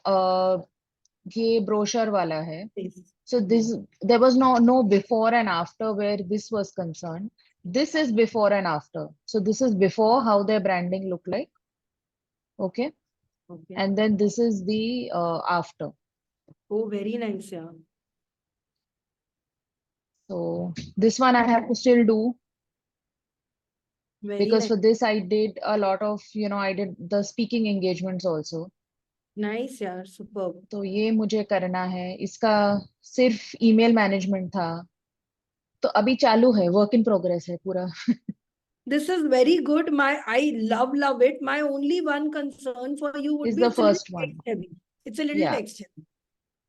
ये brochure वाला है. So this, there was no before and after where this was concerned. This is before and after. So this is before, how their branding looked like. Okay. Okay. And then this is the after. Oh, very nice, yeah. So this one I have to still do, Very because nice. for this I did a lot of, I did the speaking engagements also. Nice, yeah, superb. तो ये मुझे करना है. इसका सिर्फ email management था. तो अभी चालू है, वर्क इन प्रोग्रेस है पूरा. This is very good. I love it. My only one concern for you would Is be the it's a little first one. text heavy. It's a little Yeah. text heavy.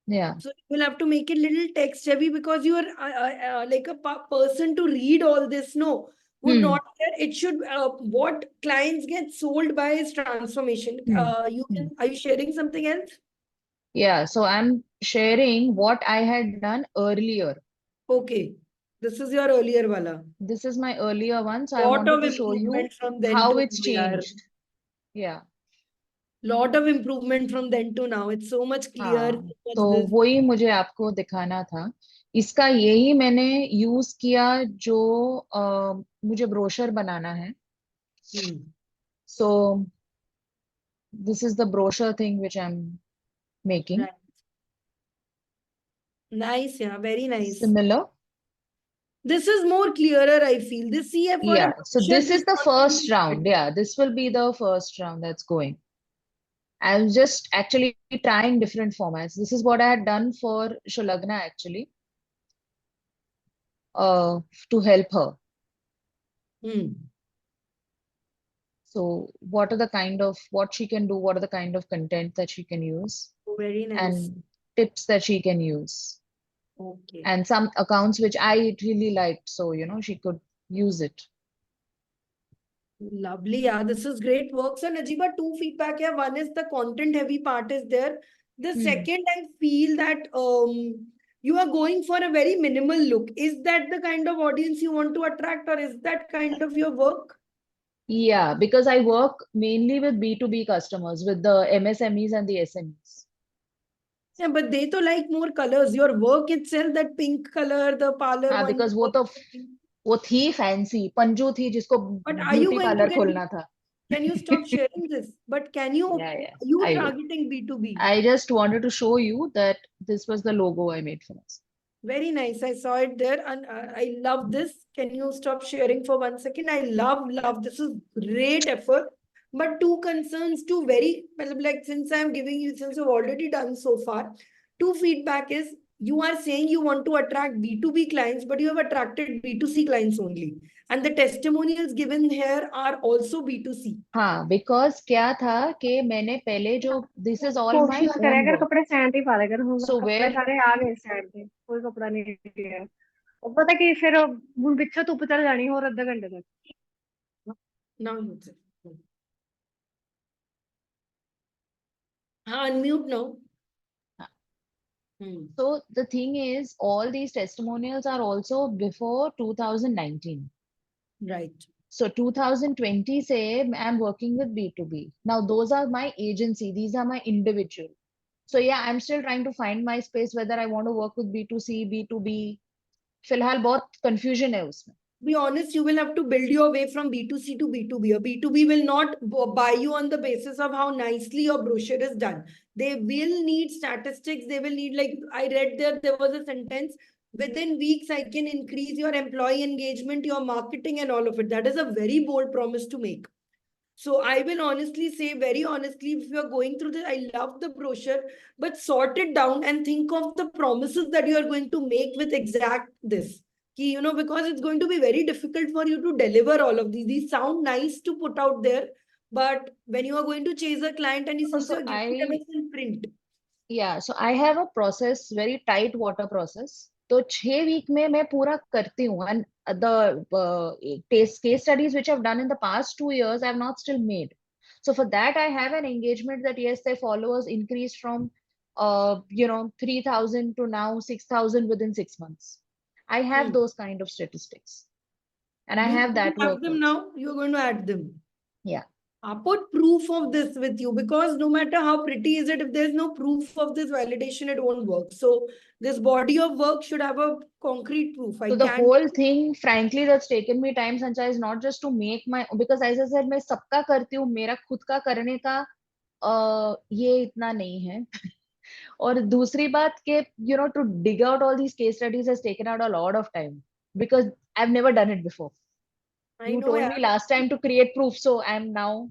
Yeah. So you will have to make it little text heavy because you are like a person to read all this. No, would Hmm. not. It should. What clients get sold by is transformation. You can. Are you sharing something else? Yeah. So I'm sharing what I had done earlier. Okay, this is your earlier wala. This is my earlier one. So I Lot wanted of to show you improvement from then how to it's now, yaar. changed. Yeah. Lot of improvement from then to now. It's so much clear. हाँ, So तो much this. वही मुझे आपको दिखाना था. इसका यही मैंने यूज किया जो मुझे ब्रोशर बनाना है. So this is the brochure thing which I'm making. Right. Nice, yeah, very nice. Similar. This is more clearer, I feel. This CF for a Yeah. So brochure, this is the one can first be round. better. Yeah, this will be the first round that's going. I'm just actually trying different formats. This is what I had done for Shulagna actually, to help her. So what are the kind of, what she can do, what are the kind of content that she can use, Oh, very nice. and tips that she can use, Okay. and some accounts which I really liked, so she could use it. Lovely. Yeah, this is great work. So, Najiba, two feedback here. One is the content heavy part is there. The second, I feel that you are going for a very minimal look. Is that the kind of audience you want to attract, or is that kind of your work? Yeah, because I work mainly with B2B customers, with the MSMEs and the SMEs. Yeah, but they to like more colors. Your work itself, that pink color, the parlor हाँ, one. because वो थी fancy, Panju थी जिसको But are you beauty going to parlor get? खोलना था. Can you stop sharing this? But can you? Yeah, Are you I will. targeting B2B? I just wanted to show you that this was the logo I made for us. Very nice. I saw it there and I love this. Can you stop sharing for 1 second? I love. This is great effort. But two concerns, two very, like since I'm giving you, since you've already done so far, two feedback is you are saying you want to attract B2B clients, but you have attracted B2C clients only. And the testimonials given here are also B2C. हाँ, because क्या था कि मैंने पहले जो this is all my कोशिश करा own कर work. कपड़े स्टैंड ही पा ले कर हम So कपड़े where सारे आ गए स्टैंड पे कोई कपड़ा नहीं है और पता कि फिर ਹੁਣ ਪਿੱਛੇ ਧੁੱਪ ਚੜ ਜਾਣੀ ਹੋਰ ਅੱਧਾ ਘੰਟੇ ਤੱਕ Now you say. Unmute now. So the thing is, all these testimonials are also before 2019. Right. So 2020 say I'm working with B2B. Now those are my agency. These are my individual. So yeah, I'm still trying to find my space, whether I want to work with B2C, B2B, फिलहाल बहुत confusion है उसमें. Be honest, you will have to build your way from B2C to B2B. A B2B will not buy you on the basis of how nicely your brochure is done. They will need statistics. They will need, like I read there was a sentence, within weeks, I can increase your employee engagement, your marketing and all of it. That is a very bold promise to make. So I will honestly say, very honestly, if you're going through this, I love the brochure, but sort it down and think of the promises that you are going to make with exact this. Because it's going to be very difficult for you to deliver all of these. These sound nice to put out there, but when you are going to chase a client and since So you're giving them it in print. Yeah, so I have a process, very tight water process. तो 6 week में मैं पूरा करती हूँ, and the case studies which I've done in the past 2 years, I've not still made. So for that, I have an engagement that yes, their followers increased from 3,000 to now 6,000 within 6 months. I have those kind of statistics, and I Do have you that have work them also. now? You're going to add them. Yeah. Put proof of this with you, because no matter how pretty is it, if there's no proof of this validation, it won't work. So this body of work should have a concrete proof. I So the can't. whole thing, frankly, that's taken me time, Sanchai, is not just to make my, because as I said, मैं सबका करती हूँ, मेरा खुद का करने का ये इतना नहीं है. और दूसरी बात के, to dig out all these case studies has taken out a lot of time because I've never done it before. I You know, told me last time to create proof, so I'm now,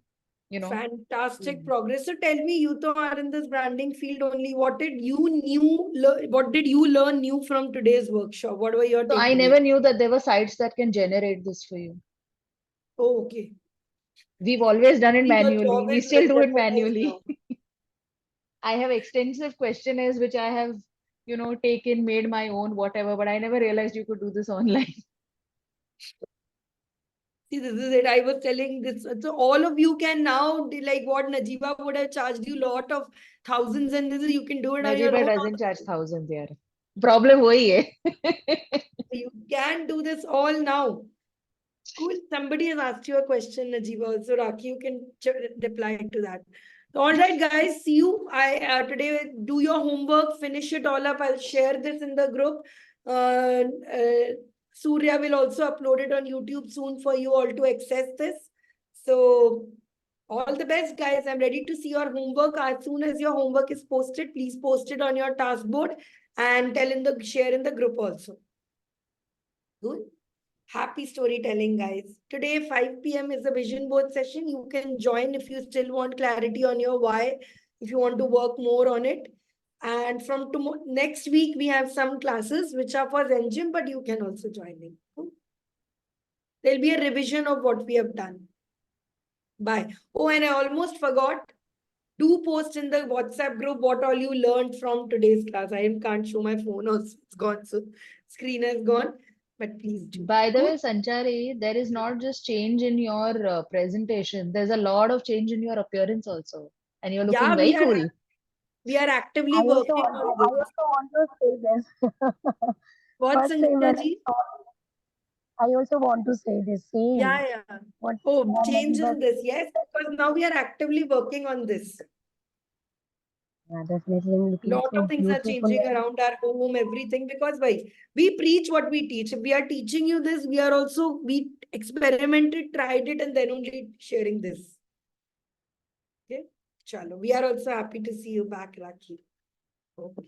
fantastic progress. So tell me, you two are in this branding field only. What did you learn new from today's workshop? What were your So I takeaways? never knew that there were sites that can generate this for you. Oh, okay. We've always done it See, your manually. job We is still do it recognized manually. now. I have extensive questionnaires which I have, taken, made my own, whatever, but I never realized you could do this online. See, this is it. I was telling this. So all of you can now, like what Najiba would have charged you lot of thousands, and this is, you can do it on your Najiba own. doesn't charge thousands, yaar. Problem वही है. You can do this all now. Cool. Somebody has asked you a question, Najiba. Also, Rakhi, you can reply to that. All right, guys. See you. Today, do your homework, finish it all up. I'll share this in the group. Surya will also upload it on YouTube soon for you all to access this. So, all the best, guys. I'm ready to see your homework. As soon as your homework is posted, please post it on your task board and share in the group also. Good. Happy storytelling, guys. Today, 5 p.m. is a vision board session. You can join if you still want clarity on your why, if you want to work more on it. And from next week, we have some classes which are for Zen Gym, but you can also join in. There'll be a revision of what we have done. Bye. Oh, and I almost forgot. Do post in the WhatsApp group what all you learned from today's class. I can't show my phone also. It's gone. So screen has gone. But please do. By the way, Sanchari, there is not just change in your presentation. There's a lot of change in your appearance also. And you're looking very cool. We are actively I also working on this. want to say this. What's First time when I Sanjita ji? I also want to say this same. Yeah. What Oh, change Najiba in this. Yes, because now we are actively working on this. Yeah, definitely looking Lot so of things are beautiful. changing around our home, everything, because we preach what we teach. If we are teaching you this, we experimented, tried it, and then only sharing this. Okay, chalo. We are also happy to see you back, Rakhi. Okay.